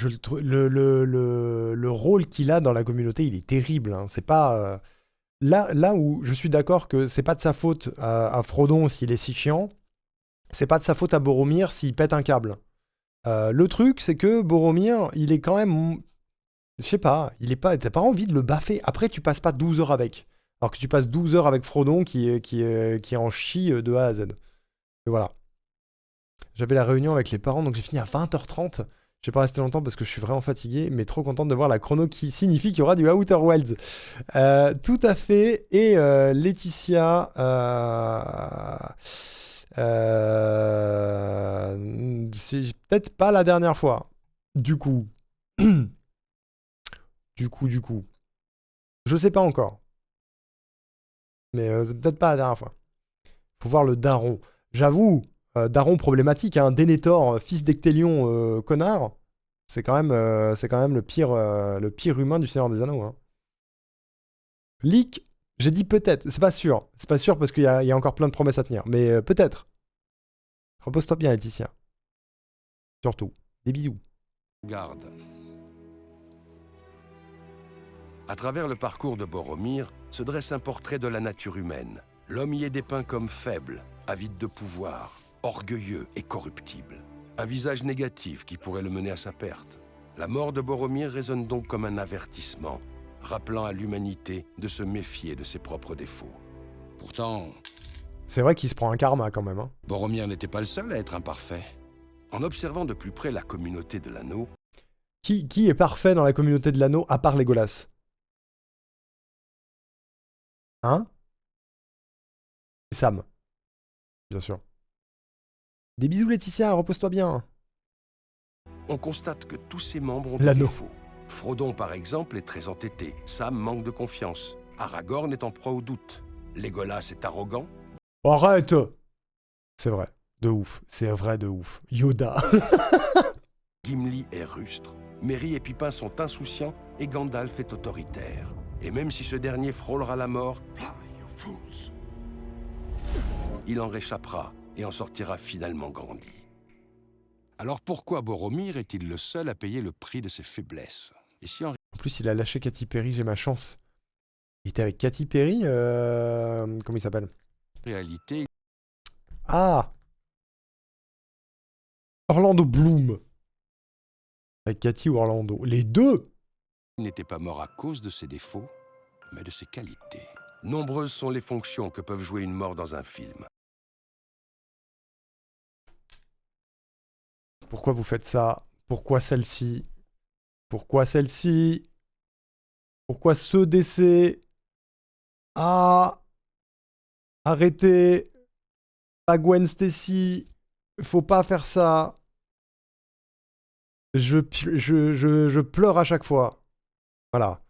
Le rôle qu'il a dans la communauté, il est terrible. Hein. C'est pas... Là où je suis d'accord que c'est pas de sa faute à Frodon s'il est si chiant, c'est pas de sa faute à Boromir s'il pète un câble. Le truc, c'est que Boromir, il est quand même... Je sais pas, t'as pas envie de le baffer. Après, tu passes pas 12 heures avec. Alors que tu passes 12 heures avec Frodon qui en chie de A à Z. Et voilà. J'avais la réunion avec les parents, donc j'ai fini à 20h30. Je vais pas rester longtemps parce que je suis vraiment fatigué, mais trop contente de voir la chrono qui signifie qu'il y aura du Outer Wilds. Tout à fait. Et Laetitia... c'est peut-être pas la dernière fois. Du coup. Du coup. Je sais pas encore. Mais c'est peut-être pas la dernière fois. Faut voir le daron. J'avoue, daron problématique, hein. Denethor, fils d'Ectélion, connard. C'est quand même le pire humain du Seigneur des Anneaux. Hein. Leak, j'ai dit peut-être. C'est pas sûr. C'est pas sûr parce qu'il y a encore plein de promesses à tenir. Mais peut-être. Repose-toi bien, Laetitia. Surtout. Des bisous. garde. À travers le parcours de Boromir se dresse un portrait de la nature humaine. L'homme y est dépeint comme faible, avide de pouvoir, orgueilleux et corruptible. Un visage négatif qui pourrait le mener à sa perte. La mort de Boromir résonne donc comme un avertissement, rappelant à l'humanité de se méfier de ses propres défauts. Pourtant, C'est vrai qu'il se prend un karma quand même. Hein. Boromir n'était pas le seul à être imparfait. En observant de plus près la communauté de l'anneau, Qui est parfait dans la communauté de l'anneau à part Legolas? Hein? Sam. Bien sûr. Des bisous Laetitia, repose-toi bien. on constate que tous ses membres ont des L'anneau. défauts. Frodon, par exemple, est très entêté. Sam manque de confiance. Aragorn est en proie au doute. Legolas est arrogant. Arrête! C'est vrai. De ouf. C'est vrai de ouf. Yoda. Gimli est rustre. Merry et Pipin sont insouciants et Gandalf est autoritaire. Et même si ce dernier frôlera la mort, il en réchappera et en sortira finalement grandi. Alors pourquoi Boromir est-il le seul à payer le prix de ses faiblesses? Et si en En plus, il a lâché Katy Perry, j'ai ma chance. Il était avec Katy Perry, comment il s'appelle? réalité, Ah! Orlando Bloom. Avec Katy ou Orlando. Les deux! il n'était pas mort à cause de ses défauts, mais de ses qualités. Nombreuses sont les fonctions que peuvent jouer une mort dans un film. Pourquoi vous faites ça? Pourquoi celle-ci? Pourquoi celle-ci? Pourquoi ce DC? Ah! Arrêtez! Pas Gwen Stacy! Faut pas faire ça! Je pleure à chaque fois. Voilà.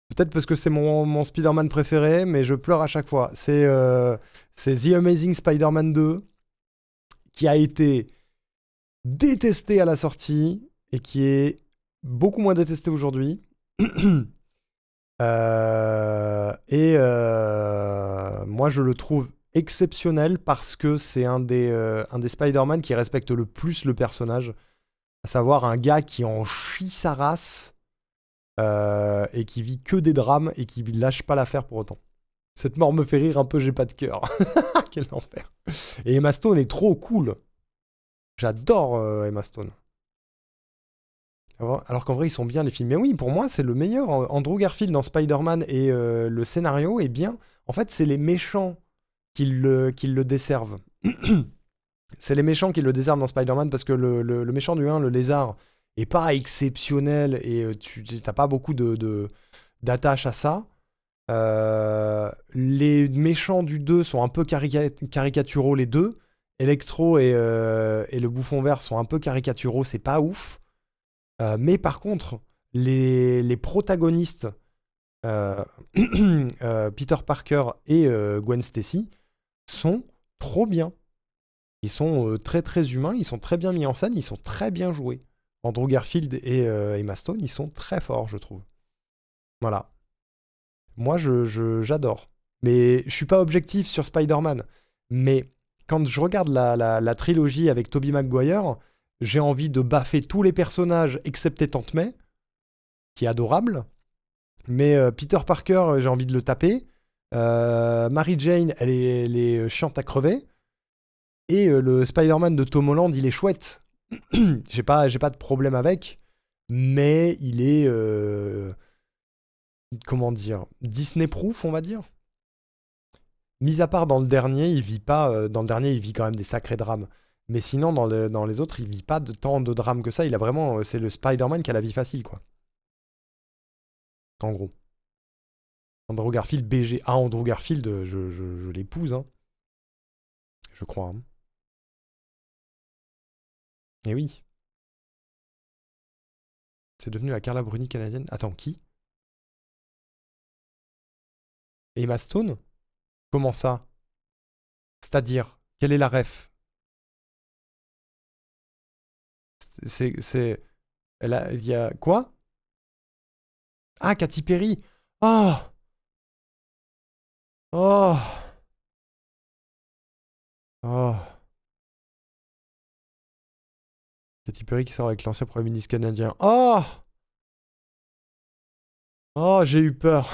Peut-être parce que c'est mon Spider-Man préféré, mais je pleure à chaque fois. C'est The Amazing Spider-Man 2 qui a été détesté à la sortie et qui est beaucoup moins détesté aujourd'hui. Moi, je le trouve exceptionnel parce que c'est un des Spider-Man qui respecte le plus le personnage, à savoir un gars qui en chie sa race et qui vit que des drames et qui lâche pas l'affaire pour autant. Cette mort me fait rire un peu, j'ai pas de cœur. Quel enfer. Et Emma Stone est trop cool. J'adore Emma Stone. Alors qu'en vrai, ils sont bien les films. Mais oui, pour moi, c'est le meilleur. Andrew Garfield dans Spider-Man et le scénario est bien. En fait, c'est les méchants qui le desservent. C'est les méchants qui le desservent dans Spider-Man parce que le méchant du 1, le lézard, est pas exceptionnel et tu n'as pas beaucoup d'attache à ça. Les méchants du 2 sont un peu caricaturaux, les deux. Electro et le bouffon vert sont un peu caricaturaux, c'est pas ouf. Mais par contre, les protagonistes, Peter Parker et Gwen Stacy, sont trop bien. Ils sont très très humains, ils sont très bien mis en scène, ils sont très bien joués. Andrew Garfield et Emma Stone, ils sont très forts, je trouve. Voilà. Moi, j'adore. Mais je suis pas objectif sur Spider-Man. Mais quand je regarde la trilogie avec Tobey Maguire, j'ai envie de baffer tous les personnages excepté Tante May, qui est adorable. Mais Peter Parker, j'ai envie de le taper. Mary Jane, elle est chiante à crever. Et le Spider-Man de Tom Holland, il est chouette. j'ai pas de problème avec. Mais il est... comment dire, Disney-proof, on va dire. Mis à part dans le dernier, il vit pas. Dans le dernier, il vit quand même des sacrés drames. Mais sinon, dans les autres, il vit pas tant de drames que ça. Il a vraiment. C'est le Spider-Man qui a la vie facile, quoi. En gros. Andrew Garfield, BG. Ah, Andrew Garfield, je l'épouse, hein. Je crois. Hein. Et oui. C'est devenu la Carla Bruni canadienne. Attends, qui? Emma Stone? Comment ça? C'est-à-dire, quelle est la ref? Il y a quoi? Ah, Katy Perry. Oh. Oh. Oh. Katy Perry qui sort avec l'ancien Premier ministre canadien. Oh. Oh, j'ai eu peur.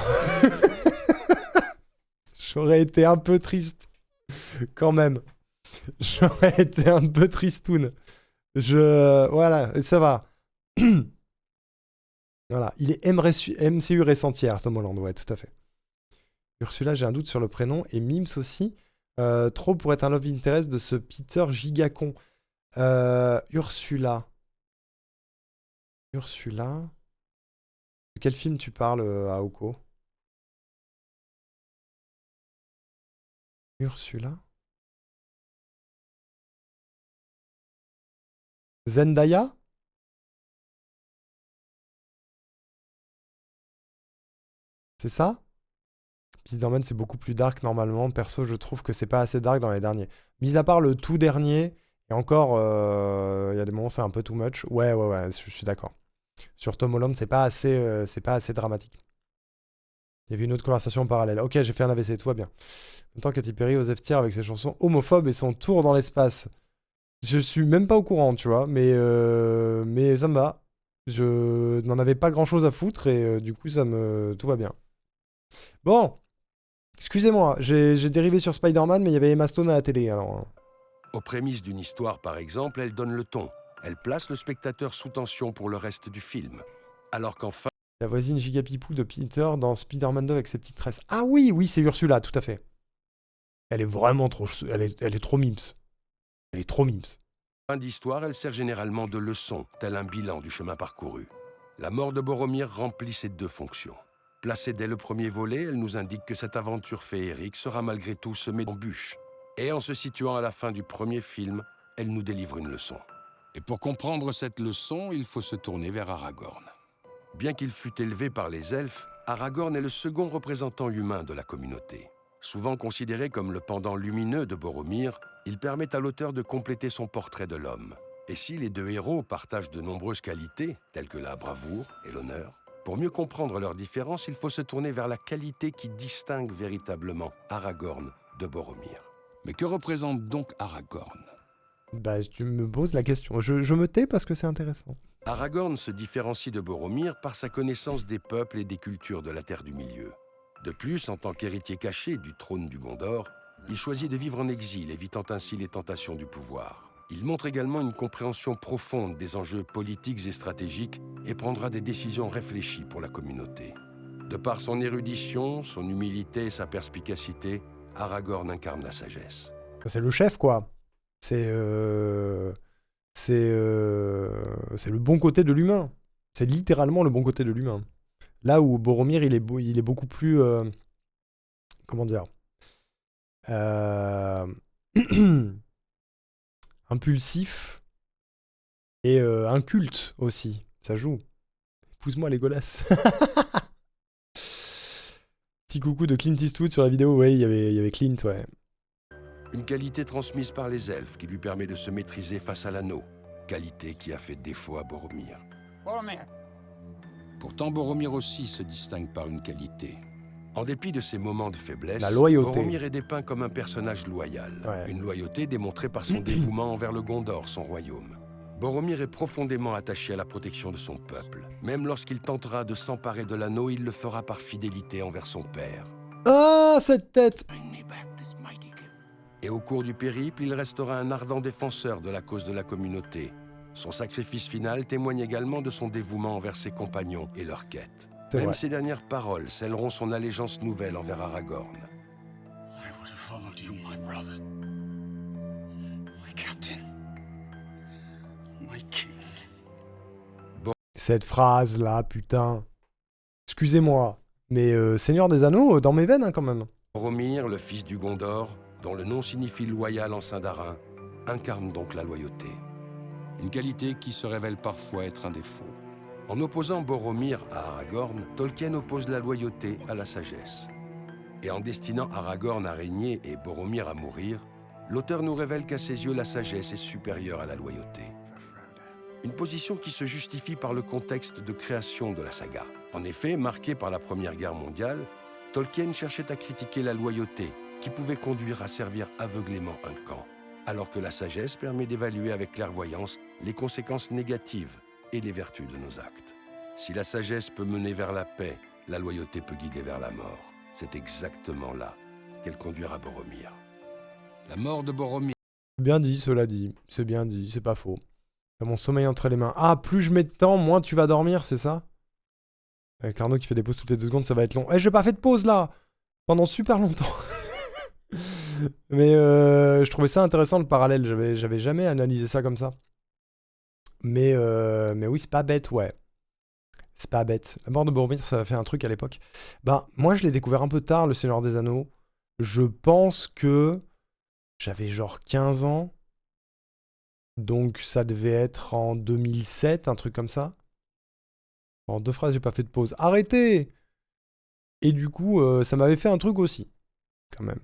J'aurais été un peu triste. Quand même. J'aurais été un peu tristoun. Voilà, ça va. Voilà, il est MCU récentière, Tom Holland, ouais, tout à fait. Ursula, j'ai un doute sur le prénom. Et Mims aussi. Trop pour être un love interest de ce Peter Gigacon. Ursula. Ursula. De quel film tu parles, Aoko? Ursula? Zendaya? C'est ça? Spider-Man, c'est beaucoup plus dark normalement. Perso, je trouve que c'est pas assez dark dans les derniers. Mis à part le tout dernier, et encore, il y a des moments c'est un peu too much. Ouais, je suis d'accord. Sur Tom Holland, c'est pas assez dramatique. Il y avait une autre conversation en parallèle. Ok, j'ai fait un AVC, tout va bien. En même temps, Katy Perry ose F-tier avec ses chansons homophobes et son tour dans l'espace. Je suis même pas au courant, tu vois, mais ça me va. Je n'en avais pas grand-chose à foutre et du coup, tout va bien. Bon, excusez-moi, j'ai dérivé sur Spider-Man, mais il y avait Emma Stone à la télé, alors... Aux prémices d'une histoire, par exemple, elle donne le ton. Elle place le spectateur sous tension pour le reste du film. Alors qu'enfin... La voisine gigapipou de Peter dans Spider-Man 2 avec ses petites tresses. Ah oui, c'est Ursula, tout à fait. Elle est vraiment trop... Elle est trop mimes. Elle est trop mimes. Fin d'histoire, elle sert généralement de leçon, tel un bilan du chemin parcouru. La mort de Boromir remplit ces deux fonctions. Placée dès le premier volet, elle nous indique que cette aventure féerique sera malgré tout semée d'embûches. Et en se situant à la fin du premier film, elle nous délivre une leçon. Et pour comprendre cette leçon, il faut se tourner vers Aragorn. Bien qu'il fût élevé par les elfes, Aragorn est le second représentant humain de la communauté. Souvent considéré comme le pendant lumineux de Boromir, il permet à l'auteur de compléter son portrait de l'homme. Et si les deux héros partagent de nombreuses qualités, telles que la bravoure et l'honneur, pour mieux comprendre leurs différences, il faut se tourner vers la qualité qui distingue véritablement Aragorn de Boromir. Mais que représente donc Aragorn ? Bah, tu me poses la question. Je me tais parce que c'est intéressant. Aragorn se différencie de Boromir par sa connaissance des peuples et des cultures de la Terre du Milieu. De plus, en tant qu'héritier caché du trône du Gondor, il choisit de vivre en exil, évitant ainsi les tentations du pouvoir. Il montre également une compréhension profonde des enjeux politiques et stratégiques et prendra des décisions réfléchies pour la communauté. De par son érudition, son humilité et sa perspicacité, Aragorn incarne la sagesse. C'est le chef, quoi. C'est le bon côté de l'humain. C'est littéralement le bon côté de l'humain. Là où Boromir, il est beaucoup plus... comment dire impulsif et inculte aussi. Ça joue. Épouse-moi, Legolas. Petit coucou de Clint Eastwood sur la vidéo. Ouais, il y avait Clint, ouais. Une qualité transmise par les elfes qui lui permet de se maîtriser face à l'anneau. Qualité qui a fait défaut à Boromir. Pourtant, Boromir aussi se distingue par une qualité. En dépit de ses moments de faiblesse, la loyauté. Boromir est dépeint comme un personnage loyal. Ouais. Une loyauté démontrée par son dévouement envers le Gondor, son royaume. Boromir est profondément attaché à la protection de son peuple. Même lorsqu'il tentera de s'emparer de l'anneau, il le fera par fidélité envers son père. Ah, cette tête! Et au cours du périple, il restera un ardent défenseur de la cause de la communauté. Son sacrifice final témoigne également de son dévouement envers ses compagnons et leur quête. C'est Même vrai. ses dernières paroles scelleront son allégeance nouvelle envers Aragorn. I would have followed you, my brother. My captain. My king. Cette phrase-là, putain. Excusez-moi, mais Seigneur des Anneaux, dans mes veines, hein, quand même. Boromir, le fils du Gondor, dont le nom signifie loyal en Sindarin, incarne donc la loyauté. Une qualité qui se révèle parfois être un défaut. En opposant Boromir à Aragorn, Tolkien oppose la loyauté à la sagesse. Et en destinant Aragorn à régner et Boromir à mourir, l'auteur nous révèle qu'à ses yeux, la sagesse est supérieure à la loyauté. Une position qui se justifie par le contexte de création de la saga. En effet, marqué par la Première Guerre mondiale, Tolkien cherchait à critiquer la loyauté, qui pouvait conduire à servir aveuglément un camp, alors que la sagesse permet d'évaluer avec clairvoyance les conséquences négatives et les vertus de nos actes. Si la sagesse peut mener vers la paix, la loyauté peut guider vers la mort. C'est exactement là qu'elle conduira Boromir. La mort de Boromir. Bien dit, cela dit. C'est bien dit, c'est pas faux. T'as mon sommeil entre les mains. Ah, plus je mets de temps, moins tu vas dormir, c'est ça? Avec Arnaud qui fait des pauses toutes les 2 secondes, ça va être long. Eh, j'ai pas fait de pause là! Pendant super longtemps. Mais je trouvais ça intéressant le parallèle. J'avais jamais analysé ça comme ça. Mais oui, c'est pas bête, ouais. C'est pas bête. La mort de Boromir, ça a fait un truc à l'époque. Ben, moi, je l'ai découvert un peu tard, Le Seigneur des Anneaux. Je pense que j'avais genre 15 ans. Donc, ça devait être en 2007, un truc comme ça. En 2 phrases, j'ai pas fait de pause. Arrêtez! Et du coup, ça m'avait fait un truc aussi, quand même.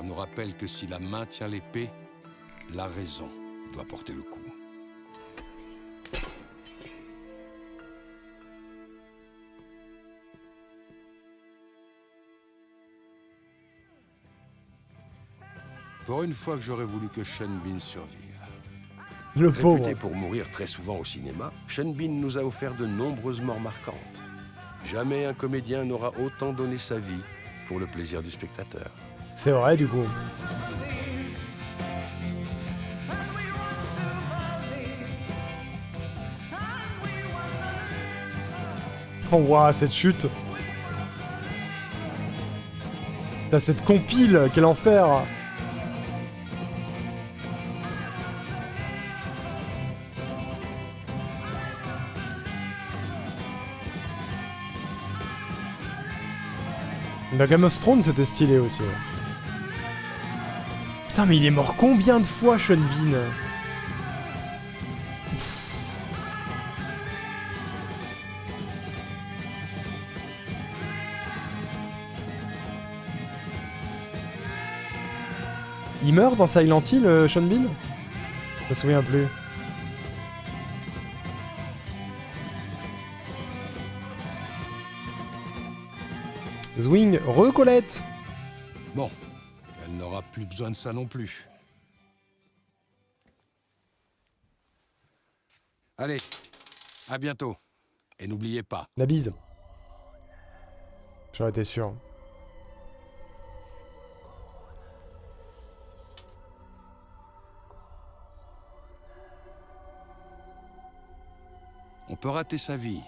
nous rappelle que si la main tient l'épée, la raison doit porter le coup. Pour une fois que j'aurais voulu que Sean Bean survive. Le pauvre. Réputé pour mourir très souvent au cinéma, Sean Bean nous a offert de nombreuses morts marquantes. Jamais un comédien n'aura autant donné sa vie pour le plaisir du spectateur. C'est vrai, du coup. Oh, waouh, cette chute. T'as cette compile, quel enfer. Dans Game of Thrones, c'était stylé aussi. Ouais. Putain, mais il est mort combien de fois, Sean Bean? Il meurt dans Silent Hill, Sean Bean? Je me souviens plus. Zwing, Colette. Bon, elle n'aura plus besoin de ça non plus. Allez, à bientôt. Et n'oubliez pas. La bise. J'aurais été sûr. On peut rater sa vie,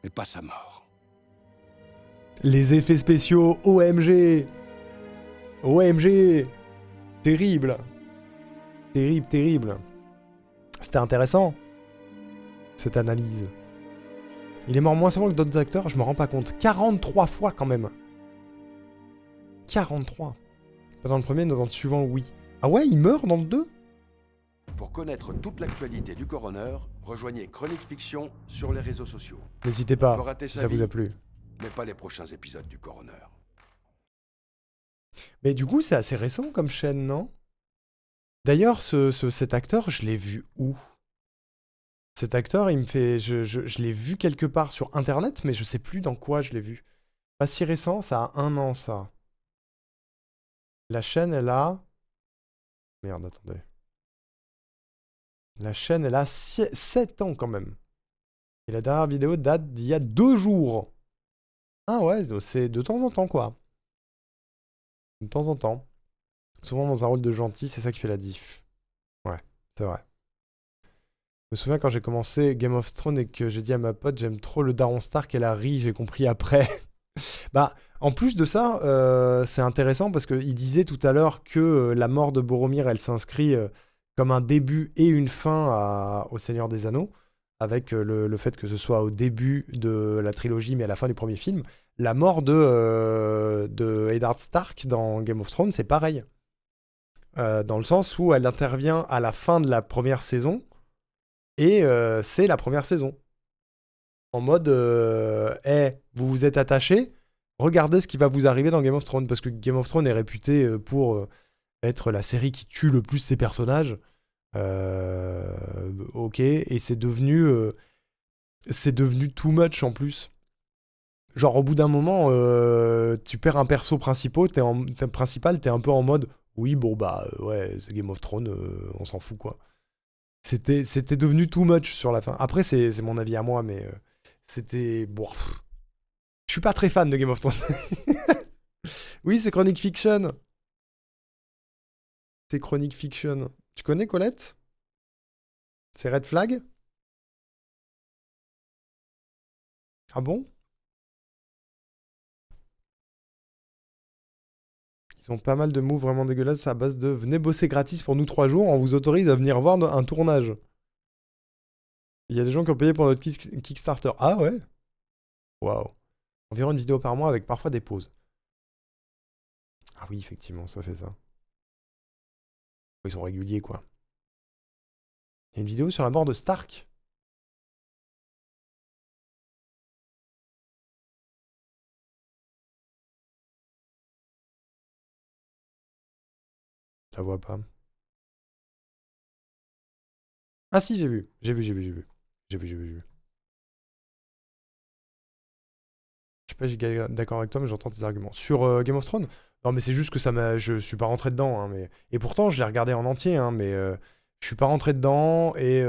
mais pas sa mort. Les effets spéciaux, OMG. OMG. Terrible. Terrible, terrible. C'était intéressant, cette analyse. Il est mort moins souvent que d'autres acteurs, je me rends pas compte. 43 fois quand même. 43. Pas dans le premier, mais dans le suivant, oui. Ah ouais, il meurt dans le 2 ? Pour connaître toute l'actualité du coroner, rejoignez Chronique Fiction sur les réseaux sociaux. N'hésitez On peut pas, rater si sa ça vous vie, a plu. mais pas les prochains épisodes du coroner. Mais du coup, c'est assez récent comme chaîne, non? D'ailleurs, cet acteur, je l'ai vu où? Cet acteur, il me fait... Je l'ai vu quelque part sur Internet, mais je sais plus dans quoi je l'ai vu. Pas si récent, ça a 1 an, ça. La chaîne, elle a... Merde, attendez. La chaîne, elle a 7 ans quand même. Et la dernière vidéo date d'il y a 2 jours. Ah ouais, c'est de temps en temps, quoi. De temps en temps. Souvent dans un rôle de gentil, c'est ça qui fait la diff. Ouais, c'est vrai. Je me souviens quand j'ai commencé Game of Thrones et que j'ai dit à ma pote, j'aime trop le Daron Stark, elle a ri, j'ai compris après. Bah, en plus de ça, c'est intéressant parce qu'il disait tout à l'heure que la mort de Boromir, elle s'inscrit comme un début et une fin au Seigneur des Anneaux, avec le fait que ce soit au début de la trilogie, mais à la fin du premier film. La mort de Eddard Stark dans Game of Thrones, c'est pareil. Dans le sens où elle intervient à la fin de la première saison, et c'est la première saison. En mode, vous vous êtes attachés, regardez ce qui va vous arriver dans Game of Thrones, parce que Game of Thrones est réputé pour être la série qui tue le plus ses personnages. Ok, et c'est devenu too much en plus. Genre au bout d'un moment, tu perds un perso principal, t'es un peu en mode, oui bon bah ouais, c'est Game of Thrones, on s'en fout quoi. C'était devenu too much sur la fin. Après c'est mon avis à moi, mais c'était bon. Je suis pas très fan de Game of Thrones. Oui, c'est Chronique Fiction. C'est Chronique Fiction. Tu connais Colette? C'est Red Flag? Ah bon? Ils ont pas mal de moves vraiment dégueulasses à base de venez bosser gratis pour nous 3 jours, on vous autorise à venir voir un tournage. Il y a des gens qui ont payé pour notre Kickstarter. Ah ouais? Waouh. Environ une vidéo par mois avec parfois des pauses. Ah oui, effectivement, ça fait ça. Ils sont réguliers, quoi. Il y a une vidéo sur la mort de Stark. Je la vois pas. Ah si, j'ai vu. J'ai vu. Je sais pas, j'ai d'accord avec toi, mais j'entends tes arguments. Sur Game of Thrones? Non, mais c'est juste que je suis pas rentré dedans, hein, mais... Et pourtant, je l'ai regardé en entier, hein, mais je suis pas rentré dedans, et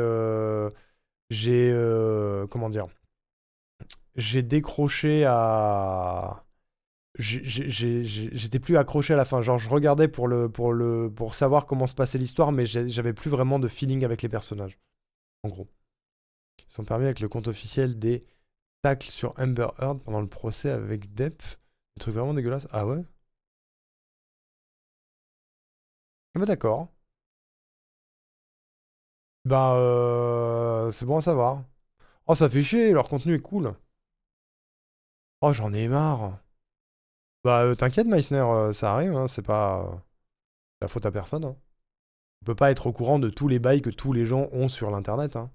j'ai... comment dire? J'ai décroché à... J'étais plus accroché à la fin. Genre, je regardais pour savoir comment se passait l'histoire, mais j'avais plus vraiment de feeling avec les personnages. En gros. Ils sont permis avec le compte officiel des tacles sur Amber Heard pendant le procès avec Depp. Un truc vraiment dégueulasse. Ah ouais? Ah bah d'accord. Bah c'est bon à savoir. Oh, ça fait chier, leur contenu est cool. Oh, j'en ai marre. Bah, t'inquiète, Meissner, ça arrive, hein, c'est pas la faute à personne. Hein. On peut pas être au courant de tous les bails que tous les gens ont sur l'internet. Hein.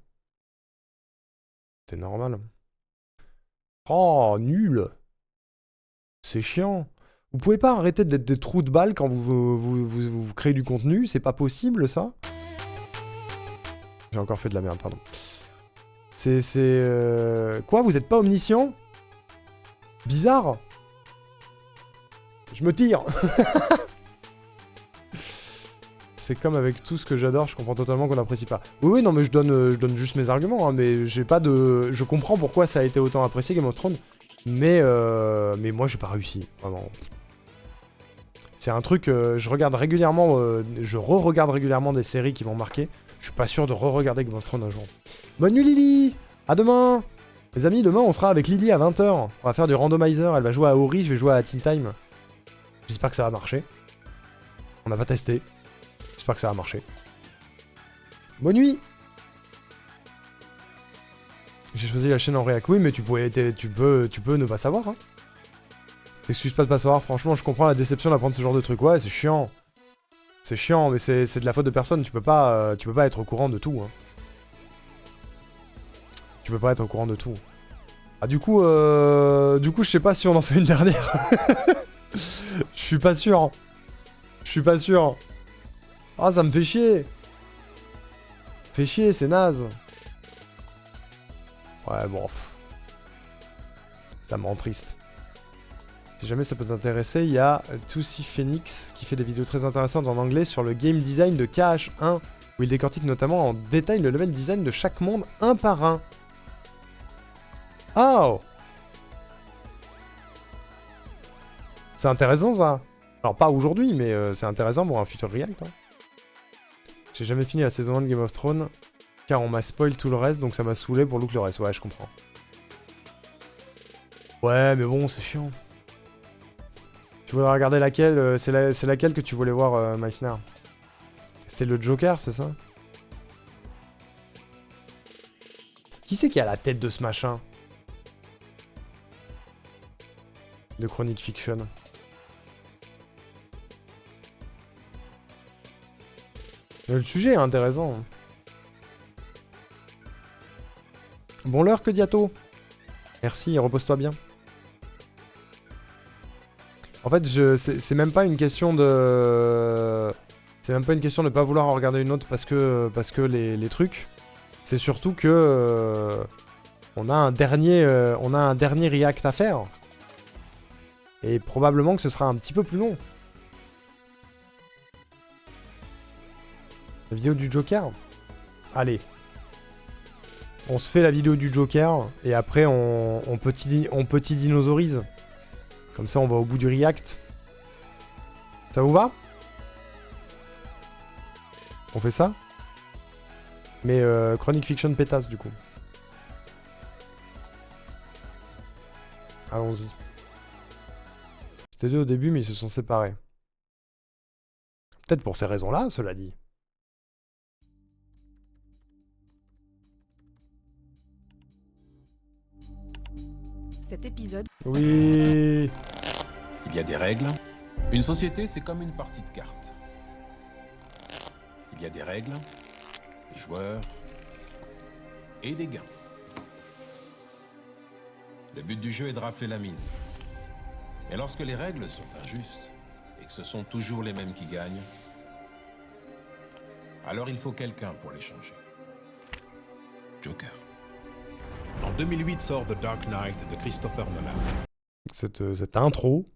C'est normal. Oh, nul. C'est chiant. Vous pouvez pas arrêter d'être des trous de balles quand vous créez du contenu, c'est pas possible ça. J'ai encore fait de la merde, pardon. Quoi, vous êtes pas omniscient? Bizarre. Je me tire. C'est comme avec tout ce que j'adore, je comprends totalement qu'on n'apprécie pas. Oui, non, mais je donne juste mes arguments, hein, mais j'ai pas de... Je comprends pourquoi ça a été autant apprécié, Game of Thrones, mais moi j'ai pas réussi, vraiment. C'est un truc, je regarde régulièrement, je re-regarde régulièrement des séries qui m'ont marqué. Je suis pas sûr de re-regarder Game of Thrones un jour. Bonne nuit Lily. À demain. Les amis, demain on sera avec Lily à 20h. On va faire du randomizer, elle va jouer à Ori, je vais jouer à Teen Time. J'espère que ça va marcher. On n'a pas testé. J'espère que ça va marcher. Bonne nuit. J'ai choisi la chaîne en réac. Oui, mais tu peux ne pas savoir. Hein. Excuse pas de pas savoir. Franchement, je comprends la déception d'apprendre ce genre de truc. Ouais, c'est chiant. C'est chiant, mais c'est de la faute de personne. Tu peux pas être au courant de tout. Hein. Tu peux pas être au courant de tout. Ah, du coup, je sais pas si on en fait une dernière. Je suis pas sûr. Je suis pas sûr. Ah, ça me fait chier. Fait chier, c'est naze. Ouais, bon. Ça me rend triste. Si jamais ça peut t'intéresser, il y a Tootsie Phoenix qui fait des vidéos très intéressantes en anglais sur le game design de KH1, où il décortique notamment en détail le level design de chaque monde un par un. Oh! C'est intéressant ça. Alors pas aujourd'hui, mais c'est intéressant pour un futur react. Hein. J'ai jamais fini la saison 1 de Game of Thrones, car on m'a spoil tout le reste, donc ça m'a saoulé pour look le reste. Ouais, je comprends. Ouais, mais bon, c'est chiant. Tu voulais regarder laquelle c'est laquelle que tu voulais voir, Meissner? C'était le Joker, c'est ça? Qui c'est qui a la tête de ce machin? De Chronic Fiction. Le sujet est intéressant. Bon l'heure que Diato. Merci, repose-toi bien. En fait, c'est même pas une question de... C'est même pas une question de pas vouloir en regarder une autre parce que les trucs. C'est surtout que... on a un dernier react à faire. Et probablement que ce sera un petit peu plus long. La vidéo du Joker? Allez. On se fait la vidéo du Joker et après on petit dinosaurise. Comme ça on va au bout du react. Ça vous va? On fait ça? Mais Chronic Fiction pétasse du coup. Allons-y. C'était deux au début mais ils se sont séparés. Peut-être pour ces raisons-là, cela dit. Cet épisode... Oui. Il y a des règles. Une société, c'est comme une partie de cartes. Il y a des règles, des joueurs et des gains. Le but du jeu est de rafler la mise. Mais lorsque les règles sont injustes et que ce sont toujours les mêmes qui gagnent, alors il faut quelqu'un pour les changer. Joker. En 2008 sort The Dark Knight de Christopher Nolan. Cette intro.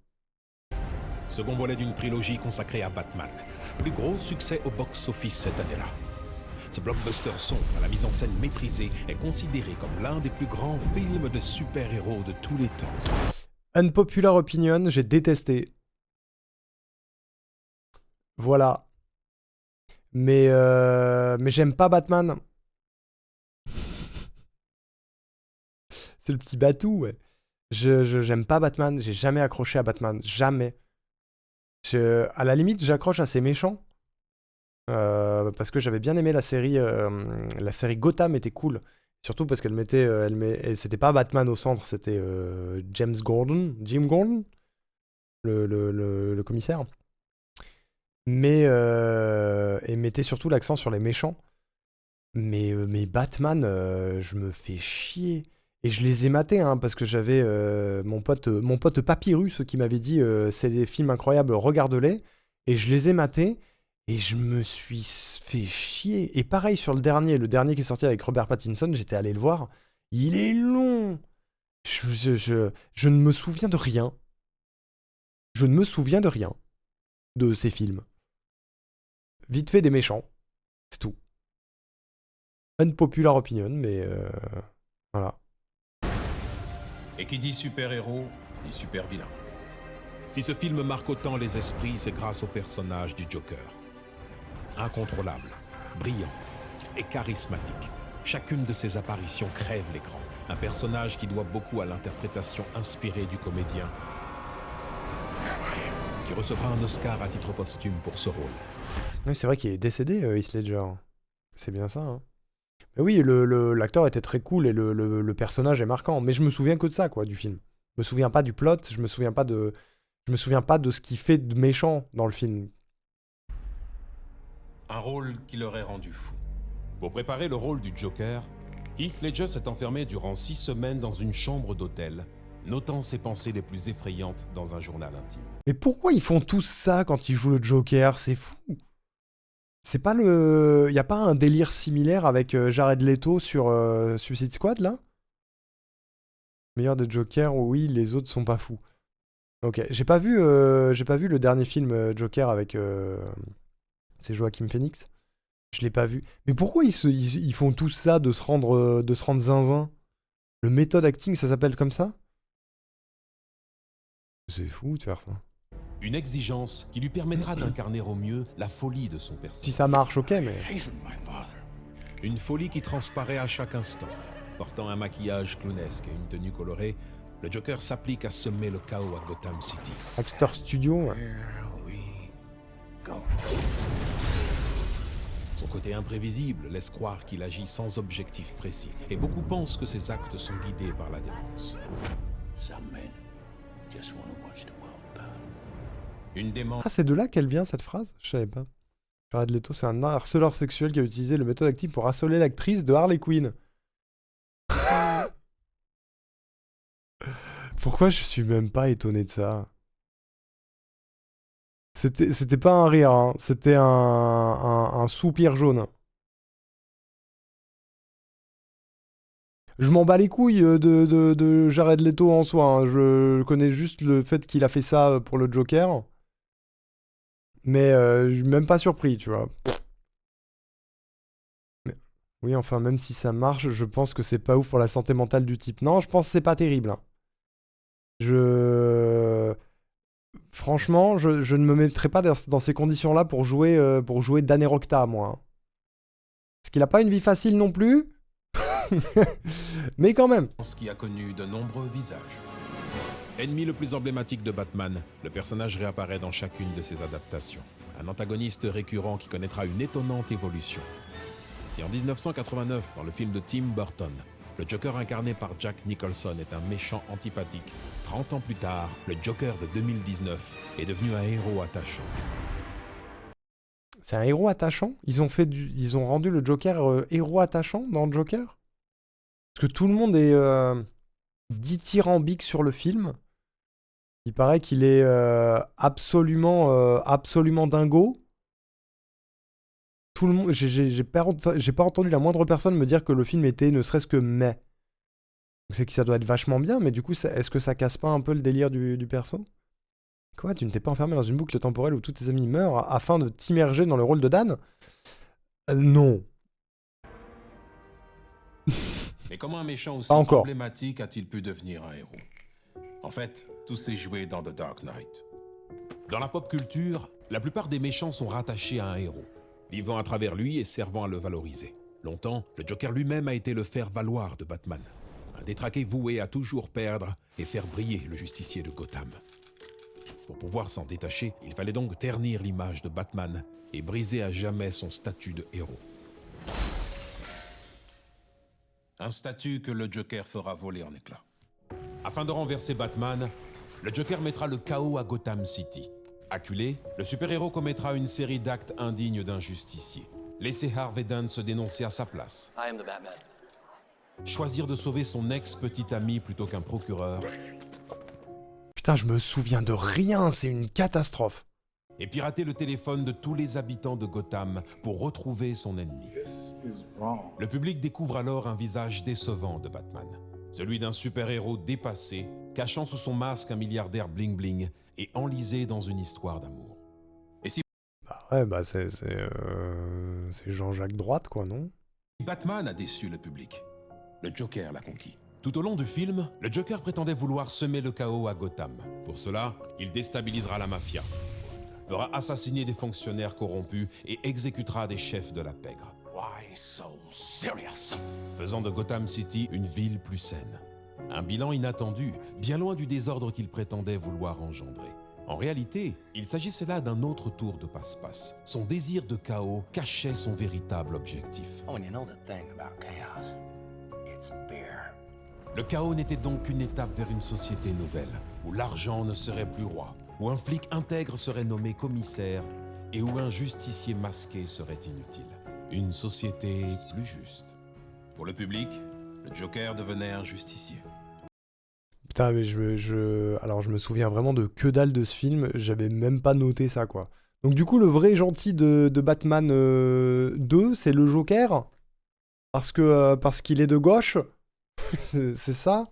Second volet d'une trilogie consacrée à Batman. Plus gros succès au box-office cette année-là. Ce blockbuster sombre, à la mise en scène maîtrisée, est considéré comme l'un des plus grands films de super-héros de tous les temps. Unpopular opinion, j'ai détesté. Voilà. Mais j'aime pas Batman. C'est le petit Batou, ouais. J'aime pas Batman, j'ai jamais accroché à Batman, jamais. À la limite, j'accroche à ces méchants. Parce que j'avais bien aimé la série Gotham était cool. Surtout parce qu'elle mettait... c'était pas Batman au centre, c'était Jim Gordon, le commissaire. Mais et mettait surtout l'accent sur les méchants. Mais Batman, je me fais chier. Et je les ai matés, hein, parce que j'avais mon pote Papyrus qui m'avait dit c'est des films incroyables, regarde-les. Et je les ai matés, et je me suis fait chier. Et pareil sur le dernier qui est sorti avec Robert Pattinson, j'étais allé le voir. Il est long. Je ne me souviens de rien. Je ne me souviens de rien de ces films. Vite fait des méchants, c'est tout. Unpopular opinion, mais voilà. Et qui dit super-héros, dit super-vilain. Si ce film marque autant les esprits, c'est grâce au personnage du Joker. Incontrôlable, brillant et charismatique. Chacune de ses apparitions crève l'écran. Un personnage qui doit beaucoup à l'interprétation inspirée du comédien, qui recevra un Oscar à titre posthume pour ce rôle. Oui, c'est vrai qu'il est décédé, Heath Ledger. C'est bien ça, hein. Mais oui, l'acteur était très cool et le personnage est marquant. Mais je me souviens que de ça, quoi, du film. Je me souviens pas du plot, je me souviens pas de ce qu'il fait de méchant dans le film. Un rôle qui l'aurait rendu fou. Pour préparer le rôle du Joker, Heath Ledger s'est enfermé durant 6 semaines dans une chambre d'hôtel, notant ses pensées les plus effrayantes dans un journal intime. Mais pourquoi ils font tous ça quand ils jouent le Joker? C'est fou. C'est pas le... Y a pas un délire similaire avec Jared Leto sur Suicide Squad, là? Meilleur des Jokers, oui, les autres sont pas fous. Ok, j'ai pas vu le dernier film Joker avec... c'est Joaquin Phoenix. Je l'ai pas vu. Mais pourquoi ils font tous ça de se rendre zinzin? Le méthode acting, ça s'appelle comme ça? C'est fou de faire ça. Une exigence qui lui permettra d'incarner au mieux la folie de son personnage. Si ça marche, ok, mais... Une folie qui transparaît à chaque instant. Portant un maquillage clownesque et une tenue colorée, le Joker s'applique à semer le chaos à Gotham City. Acteur studio, ouais. Son côté imprévisible laisse croire qu'il agit sans objectif précis. Et beaucoup pensent que ses actes sont guidés par la démence. Une démence. Ah, c'est de là qu'elle vient, cette phrase? Je savais pas. Jared Leto, c'est un harceleur sexuel qui a utilisé le méthode active pour harceler l'actrice de Harley Quinn. Pourquoi je suis même pas étonné de ça? C'était pas un rire, hein. C'était un soupir jaune. Je m'en bats les couilles de Jared Leto en soi, hein. Je connais juste le fait qu'il a fait ça pour le Joker. Mais je suis même pas surpris, tu vois. Mais, oui, enfin, même si ça marche, je pense que c'est pas ouf pour la santé mentale du type. Non, je pense que c'est pas terrible, hein. Franchement, je ne me mettrais pas dans ces conditions-là pour jouer Danny Rocta, moi, hein. Parce qu'il a pas une vie facile non plus. Mais quand même. Qui a connu de nombreux visages. Ennemi le plus emblématique de Batman, le personnage réapparaît dans chacune de ses adaptations. Un antagoniste récurrent qui connaîtra une étonnante évolution. Si en 1989, dans le film de Tim Burton, le Joker incarné par Jack Nicholson est un méchant antipathique, 30 ans plus tard, le Joker de 2019 est devenu un héros attachant. C'est un héros attachant? Ils ont rendu le Joker héros attachant dans le Joker? Parce que tout le monde est dithyrambique sur le film. Il paraît qu'il est absolument dingo. Tout le monde, j'ai pas entendu la moindre personne me dire que le film était ne serait-ce que mais. C'est que ça doit être vachement bien, mais du coup, est-ce que ça casse pas un peu le délire du perso? Quoi, tu ne t'es pas enfermé dans une boucle temporelle où tous tes amis meurent afin de t'immerger dans le rôle de Dan? Non. Mais comment un méchant aussi emblématique a-t-il pu devenir un héros? En fait, tout s'est joué dans The Dark Knight. Dans la pop culture, la plupart des méchants sont rattachés à un héros, vivant à travers lui et servant à le valoriser. Longtemps, le Joker lui-même a été le faire-valoir de Batman. Un détraqué voué à toujours perdre et faire briller le justicier de Gotham. Pour pouvoir s'en détacher, il fallait donc ternir l'image de Batman et briser à jamais son statut de héros. Un statut que le Joker fera voler en éclats. Afin de renverser Batman, le Joker mettra le chaos à Gotham City. Acculé, le super-héros commettra une série d'actes indignes d'un justicier. Laisser Harvey Dent se dénoncer à sa place. I am the Batman. Choisir de sauver son ex-petit ami plutôt qu'un procureur. Putain, je me souviens de rien, c'est une catastrophe. Et pirater le téléphone de tous les habitants de Gotham pour retrouver son ennemi. Le public découvre alors un visage décevant de Batman. Celui d'un super-héros dépassé, cachant sous son masque un milliardaire bling-bling et enlisé dans une histoire d'amour. Et si Bah ouais, bah c'est Jean-Jacques Droite, quoi, non? Batman a déçu le public, le Joker l'a conquis. Tout au long du film, le Joker prétendait vouloir semer le chaos à Gotham. Pour cela, il déstabilisera la mafia, fera assassiner des fonctionnaires corrompus et exécutera des chefs de la pègre. Why so serious? Faisant de Gotham City une ville plus saine. Un bilan inattendu, bien loin du désordre qu'il prétendait vouloir engendrer. En réalité, il s'agissait là d'un autre tour de passe-passe. Son désir de chaos cachait son véritable objectif. Oh, and you know the thing about chaos? It's fear. Le chaos n'était donc qu'une étape vers une société nouvelle, où l'argent ne serait plus roi, où un flic intègre serait nommé commissaire et où un justicier masqué serait inutile. Une société plus juste. Pour le public, le Joker devenait un justicier. Putain, mais alors je me souviens vraiment de que dalle de ce film, j'avais même pas noté ça, quoi. Donc du coup, le vrai gentil de Batman 2, c'est le Joker? Parce qu'il est de gauche? C'est ça?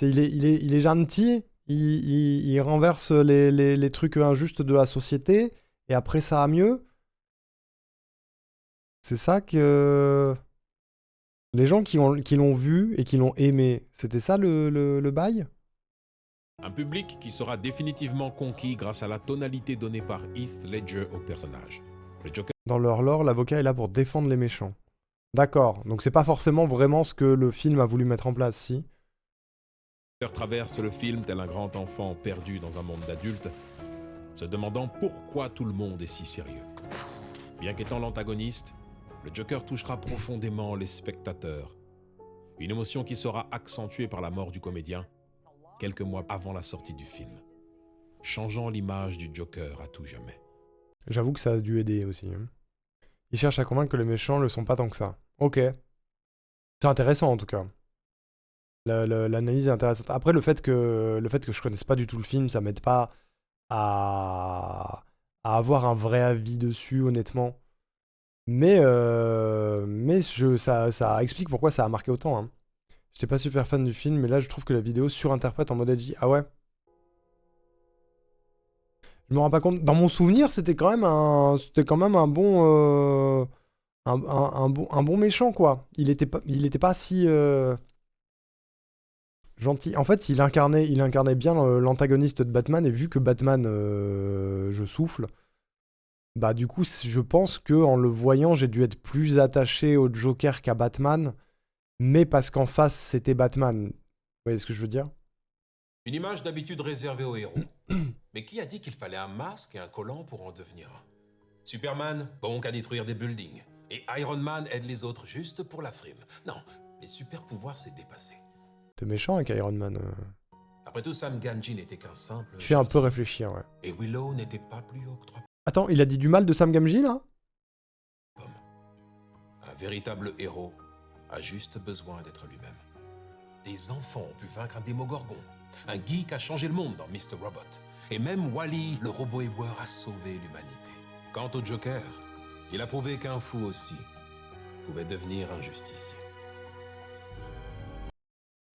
Il est gentil, il renverse les trucs injustes de la société, et après ça va mieux? C'est ça que... Les gens qui l'ont vu et qui l'ont aimé, c'était ça le bail? Un public qui sera définitivement conquis grâce à la tonalité donnée par Heath Ledger au personnage. Le Joker Dans leur lore, l'avocat est là pour défendre les méchants. D'accord, donc c'est pas forcément vraiment ce que le film a voulu mettre en place, si. traverse le film tel un grand enfant perdu dans un monde d'adultes, se demandant pourquoi tout le monde est si sérieux. Bien qu'étant l'antagoniste, le Joker touchera profondément les spectateurs. Une émotion qui sera accentuée par la mort du comédien, quelques mois avant la sortie du film, changeant l'image du Joker à tout jamais. J'avoue que ça a dû aider aussi. Ils cherchent à convaincre que les méchants ne le sont pas tant que ça. Ok. C'est intéressant en tout cas. L'analyse est intéressante. Après, le fait que je connaisse pas du tout le film, ça m'aide pas à avoir un vrai avis dessus, honnêtement. Mais ça explique pourquoi ça a marqué autant. Hein. J'étais pas super fan du film, mais là je trouve que la vidéo surinterprète en mode edgy. Ah ouais? Je me rends pas compte. Dans mon souvenir, c'était quand même un bon un bon méchant, quoi. Il était pas si gentil. En fait, il incarnait bien l'antagoniste de Batman, et vu que Batman, je souffle, bah du coup, je pense que en le voyant, j'ai dû être plus attaché au Joker qu'à Batman, mais parce qu'en face, c'était Batman. Vous voyez ce que je veux dire? Une image d'habitude réservée aux héros. Mais qui a dit qu'il fallait un masque et un collant pour en devenir un? Superman, bon qu'à détruire des buildings. Et Iron Man aide les autres juste pour la frime. Non, les super pouvoirs, c'est dépassé. T'es méchant avec Iron Man. Après tout, Sam Gamgee n'était qu'un simple... Tu fais un peu réfléchir, ouais. Et Willow n'était pas plus haut que trois Attends, il a dit du mal de Sam Gamgee, là? pommes. Un véritable héros a juste besoin d'être lui-même. Des enfants ont pu vaincre un démogorgon. Un geek a changé le monde dans Mr. Robot. Et même Wall-E, le robot éboueur, a sauvé l'humanité. Quant au Joker, il a prouvé qu'un fou aussi pouvait devenir un justicier.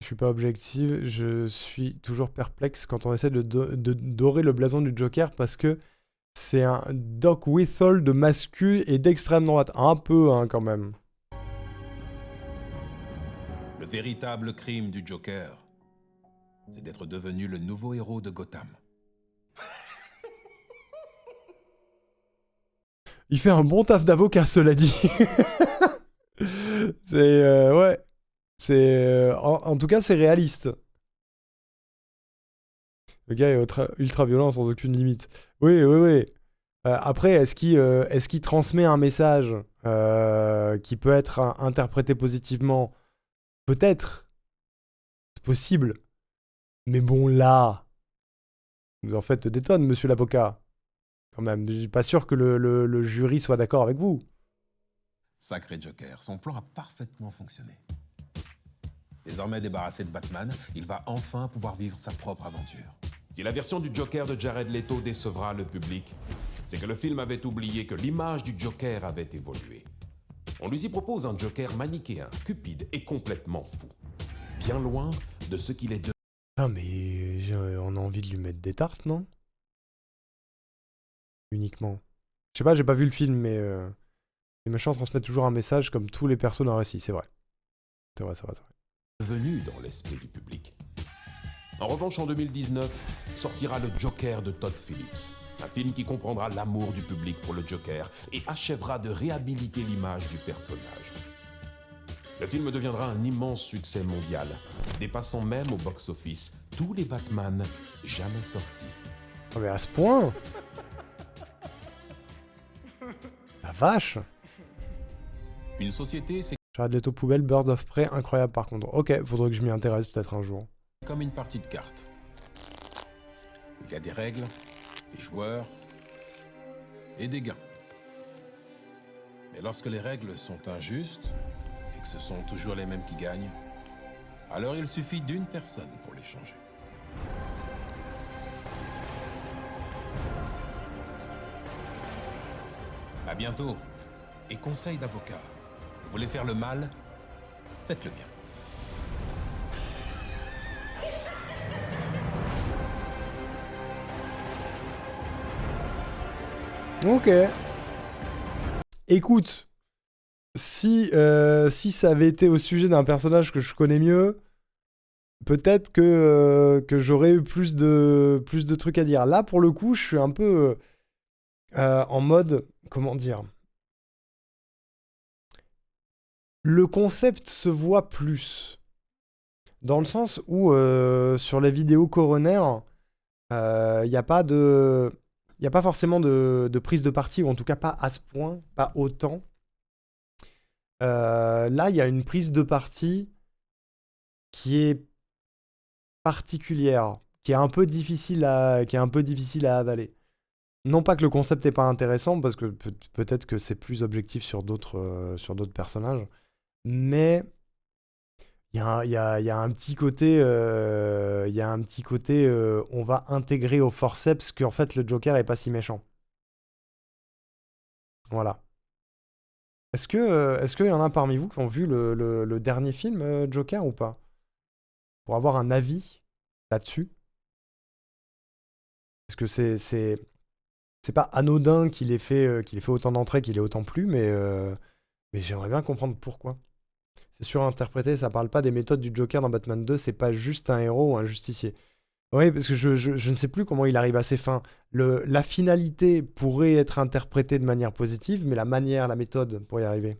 Je suis pas objectif, je suis toujours perplexe quand on essaie de dorer le blason du Joker parce que c'est un Doc Whittle de mascu et d'extrême droite. Un peu, hein, quand même. Le véritable crime du Joker, c'est d'être devenu le nouveau héros de Gotham. Il fait un bon taf d'avocat, cela dit. C'est... ouais. C'est... en tout cas, c'est réaliste. Le gars est ultra violent sans aucune limite. Oui. Après, est-ce qu'il transmet un message qui peut être interprété positivement? Peut-être. C'est possible. Mais bon, là, vous en faites des tonnes, monsieur l'avocat. Quand même, je suis pas sûr que le jury soit d'accord avec vous. Sacré Joker, son plan a parfaitement fonctionné. Désormais débarrassé de Batman, il va enfin pouvoir vivre sa propre aventure. Si la version du Joker de Jared Leto décevra le public, c'est que le film avait oublié que l'image du Joker avait évolué. On lui y propose un Joker manichéen, cupide et complètement fou. Bien loin de ce qu'il est de... Ah mais on a envie de lui mettre des tartes, non? Uniquement. Je sais pas, j'ai pas vu le film, mais les méchants transmettent toujours un message comme tous les persos d'un récit, c'est vrai. C'est vrai. Devenu dans l'esprit du public. En revanche, en 2019, sortira le Joker de Todd Phillips. Un film qui comprendra l'amour du public pour le Joker et achèvera de réhabiliter l'image du personnage. Le film deviendra un immense succès mondial, dépassant même au box-office tous les Batman jamais sortis. Oh mais à ce point? La vache! Une société, c'est Jared Leto poubelle, Bird of Prey, incroyable par contre. Ok, faudrait que je m'y intéresse peut-être un jour. comme une partie de cartes. Il y a des règles, des joueurs et des gains. Mais lorsque les règles sont injustes et que ce sont toujours les mêmes qui gagnent, alors il suffit d'une personne pour les changer. À bientôt. Et conseil d'avocat. Vous voulez faire le mal? Faites-le bien. Ok. Écoute, si ça avait été au sujet d'un personnage que je connais mieux, peut-être que j'aurais eu plus de trucs à dire. Là, pour le coup, je suis un peu en mode, comment dire, le concept se voit plus. Dans le sens où, sur les vidéos coroner, il n'y a pas forcément de prise de parti, ou en tout cas pas à ce point, pas autant. Là, il y a une prise de parti qui est particulière, qui est un peu difficile à avaler. Non pas que le concept n'est pas intéressant, parce que peut-être que c'est plus objectif sur d'autres personnages, mais il y a un petit côté, on va intégrer au forceps qu'en fait le Joker est pas si méchant. Voilà. Est-ce qu'il y en a parmi vous qui ont vu le dernier film Joker ou pas? Pour avoir un avis là-dessus. Parce que c'est pas anodin qu'il ait fait autant d'entrées, qu'il ait autant plu, mais j'aimerais bien comprendre pourquoi. C'est surinterprété, ça parle pas des méthodes du Joker dans Batman 2, c'est pas juste un héros ou un justicier. Oui, parce que je ne sais plus comment il arrive à ses fins. La finalité pourrait être interprétée de manière positive, mais la méthode pour y arriver,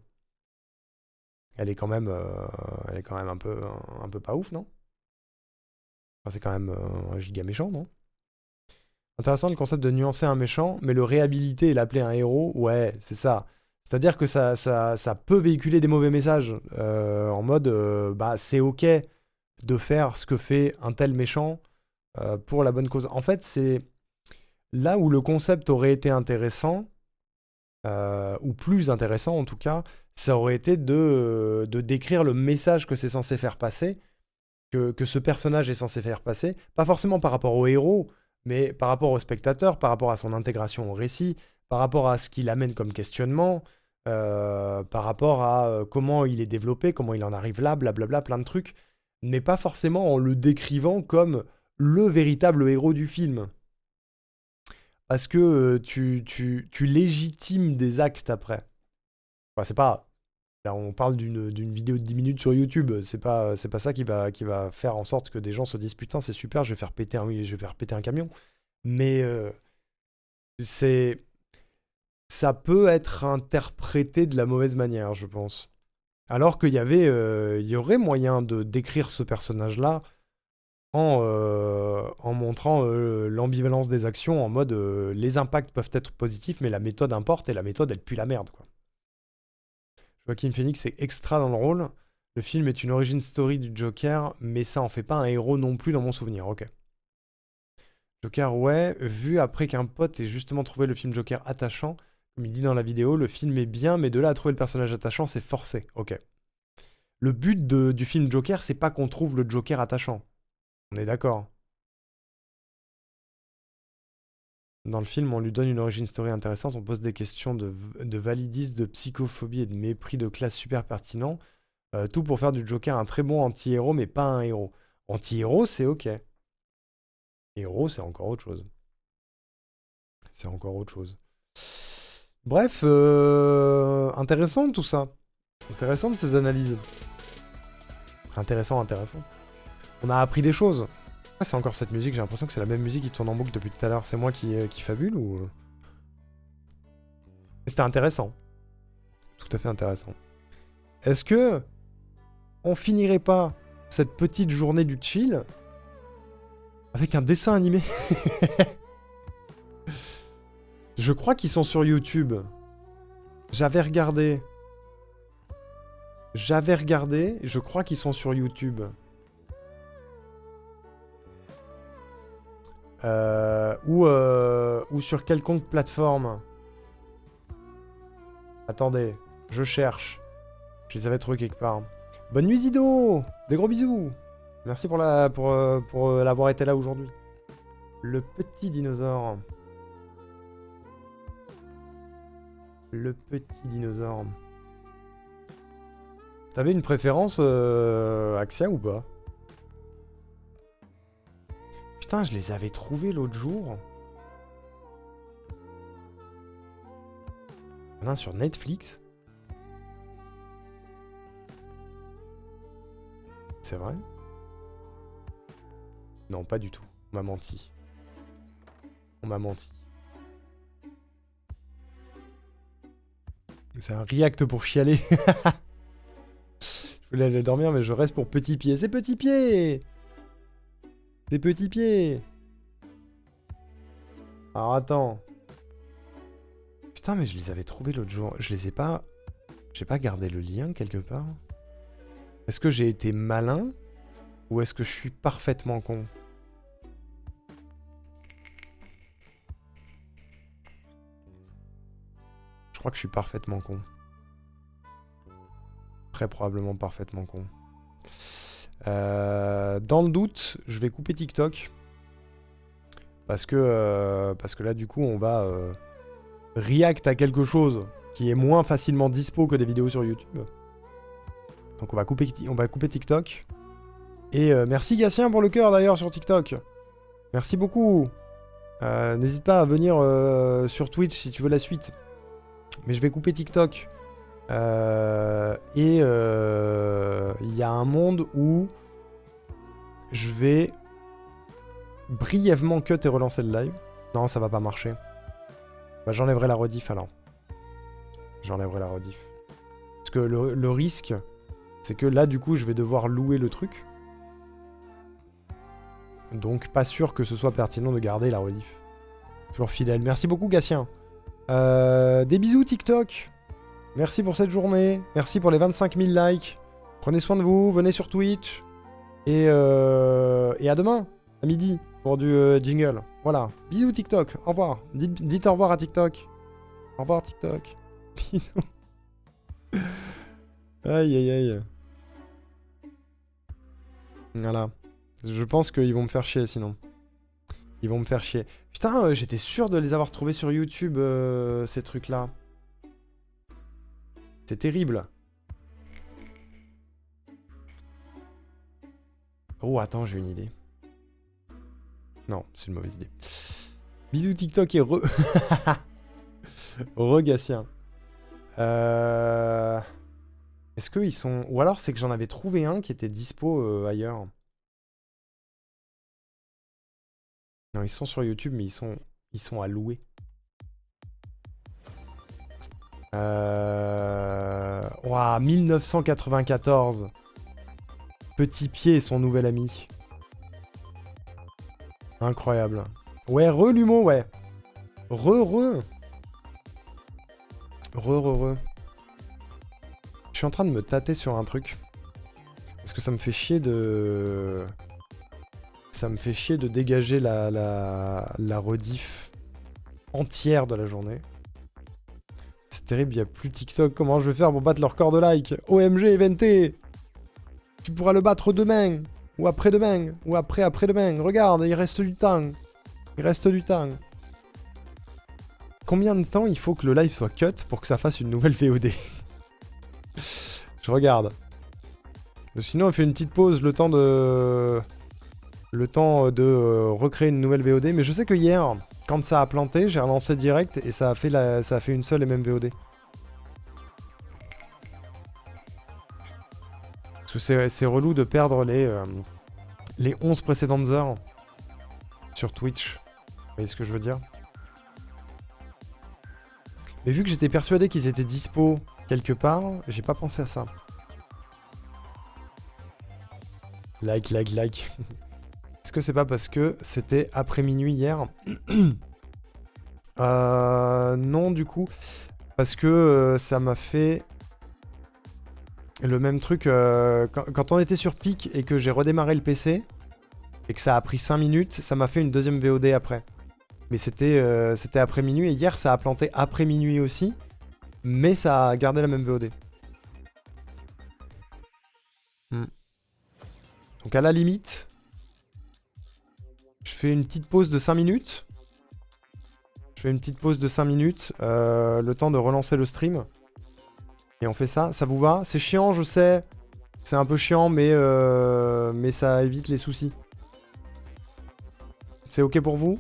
elle est quand même un peu pas ouf, non? Enfin, c'est quand même un giga méchant, non? Intéressant le concept de nuancer un méchant, mais le réhabiliter et l'appeler un héros, ouais, c'est ça. C'est-à-dire que ça peut véhiculer des mauvais messages en mode bah c'est ok de faire ce que fait un tel méchant pour la bonne cause. En fait, c'est là où le concept aurait été intéressant, ou plus intéressant en tout cas, ça aurait été de décrire le message que c'est censé faire passer, que ce personnage est censé faire passer, pas forcément par rapport au héros, mais par rapport au spectateur, par rapport à son intégration au récit, par rapport à ce qu'il amène comme questionnement, par rapport à comment il est développé, comment il en arrive là, blablabla, plein de trucs, mais pas forcément en le décrivant comme le véritable héros du film. Parce que tu légitimes des actes après. Enfin, c'est pas... Là, on parle d'une vidéo de 10 minutes sur YouTube, c'est pas ça qui va faire en sorte que des gens se disent « Putain, c'est super, je vais faire péter un camion ». Mais ça peut être interprété de la mauvaise manière, je pense. Alors qu'il y aurait moyen de décrire ce personnage-là en montrant l'ambivalence des actions en mode les impacts peuvent être positifs, mais la méthode importe et la méthode elle pue la merde, quoi. Joaquin Phoenix est extra dans le rôle. Le film est une origin story du Joker, mais ça en fait pas un héros non plus dans mon souvenir. Ok. Joker, ouais, vu après qu'un pote ait justement trouvé le film Joker attachant, comme il dit dans la vidéo, le film est bien, mais de là à trouver le personnage attachant, c'est forcé. Ok. Le but du film Joker, c'est pas qu'on trouve le Joker attachant. On est d'accord. Dans le film, on lui donne une origin story intéressante, on pose des questions de validisme, de psychophobie et de mépris de classe super pertinent. Tout pour faire du Joker un très bon anti-héros, mais pas un héros. Anti-héros, c'est ok. Héros, c'est encore autre chose. C'est encore autre chose. Bref, intéressant tout ça. Intéressant ces analyses. Intéressant. On a appris des choses. Ah, c'est encore cette musique, j'ai l'impression que c'est la même musique qui tourne en boucle depuis tout à l'heure. C'est moi qui fabule ou... C'était intéressant. Tout à fait intéressant. Est-ce que on finirait pas cette petite journée du chill avec un dessin animé? Je crois qu'ils sont sur YouTube. J'avais regardé, je crois qu'ils sont sur YouTube. Ou sur quelconque plateforme. Attendez, je cherche. Je les avais trouvés quelque part. Bonne nuit Zido. Des gros bisous. Merci pour l'avoir été là aujourd'hui. Le petit dinosaure. Le petit dinosaure. T'avais une préférence, Axia, ou pas? Putain, je les avais trouvés l'autre jour. Il y en a un sur Netflix. C'est vrai? Non, pas du tout. On m'a menti. On m'a menti. C'est un react pour chialer. Je voulais aller dormir, mais je reste pour Petit Pied. C'est Petit Pied! C'est Petit Pied! Alors attends. Putain, mais je les avais trouvés l'autre jour. Je les ai pas... J'ai pas gardé le lien quelque part? Est-ce que j'ai été malin? Ou est-ce que je suis parfaitement con? Je crois que je suis parfaitement con. Très probablement parfaitement con. Dans le doute, je vais couper TikTok. Parce que là, du coup, on va react à quelque chose qui est moins facilement dispo que des vidéos sur YouTube. Donc on va couper TikTok. Et merci Gatien pour le cœur d'ailleurs sur TikTok. Merci beaucoup. N'hésite pas à venir sur Twitch si tu veux la suite. Mais je vais couper TikTok. Il y a un monde où je vais brièvement cut et relancer le live. Non, ça va pas marcher. Bah, j'enlèverai la rediff alors. J'enlèverai la rediff. Parce que le risque, c'est que là, du coup, je vais devoir louer le truc. Donc, pas sûr que ce soit pertinent de garder la rediff. Toujours fidèle. Merci beaucoup, Gatien. Des bisous, TikTok. Merci pour cette journée. Merci pour les 25 000 likes. Prenez soin de vous. Venez sur Twitch. Et à demain, à midi, pour du jingle. Voilà. Bisous, TikTok. Au revoir. Dites au revoir à TikTok. Au revoir, TikTok. Bisous. Aïe, aïe, aïe. Voilà. Je pense qu'ils vont me faire chier, sinon. Ils vont me faire chier. Putain, j'étais sûr de les avoir trouvés sur YouTube, ces trucs-là. C'est terrible. Oh, attends, j'ai une idée. Non, c'est une mauvaise idée. Bisous TikTok et Regatien. Est-ce qu'ils sont... Ou alors c'est que j'en avais trouvé un qui était dispo ailleurs. Non, ils sont sur YouTube, mais ils sont à louer. Ouah, 1994. Petit Pied et son nouvel ami. Incroyable. Ouais, l'humo, ouais. Re. Je suis en train de me tâter sur un truc. Parce que ça me fait chier de... Ça me fait chier de dégager la rediff entière de la journée. C'est terrible, il n'y a plus TikTok. Comment je vais faire pour battre leur record de like? OMG, Eventé! Tu pourras le battre demain, ou après-demain, ou après-demain. Regarde, il reste du temps. Combien de temps il faut que le live soit cut pour que ça fasse une nouvelle VOD? Je regarde. Sinon, on fait une petite pause, le temps de recréer une nouvelle VOD. Mais je sais que hier, quand ça a planté, j'ai relancé direct et ça a fait une seule et même VOD. Parce que c'est relou de perdre les 11 précédentes heures sur Twitch. Vous voyez ce que je veux dire? Mais vu que j'étais persuadé qu'ils étaient dispo quelque part, j'ai pas pensé à ça. Like. Est-ce que c'est pas parce que c'était après minuit hier? Non, du coup. Parce que ça m'a fait le même truc. Quand on était sur pic et que j'ai redémarré le PC, et que ça a pris 5 minutes, ça m'a fait une deuxième VOD après. Mais c'était après minuit, et hier ça a planté après minuit aussi, mais ça a gardé la même VOD. Donc à la limite, je fais une petite pause de 5 minutes. Le temps de relancer le stream. Et on fait ça, ça vous va? C'est chiant, je sais. C'est un peu chiant, mais ça évite les soucis. C'est ok pour vous?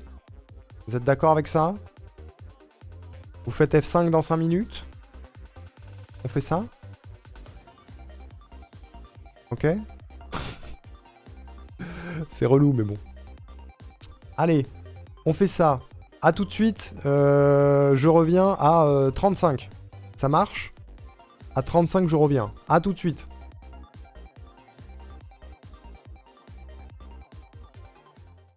Vous êtes d'accord avec ça? Vous faites F5 dans 5 minutes? On fait ça? Ok? C'est relou, mais bon. Allez, on fait ça. A tout de suite. Je reviens à 35. Ça marche? À 35, je reviens. A tout de suite.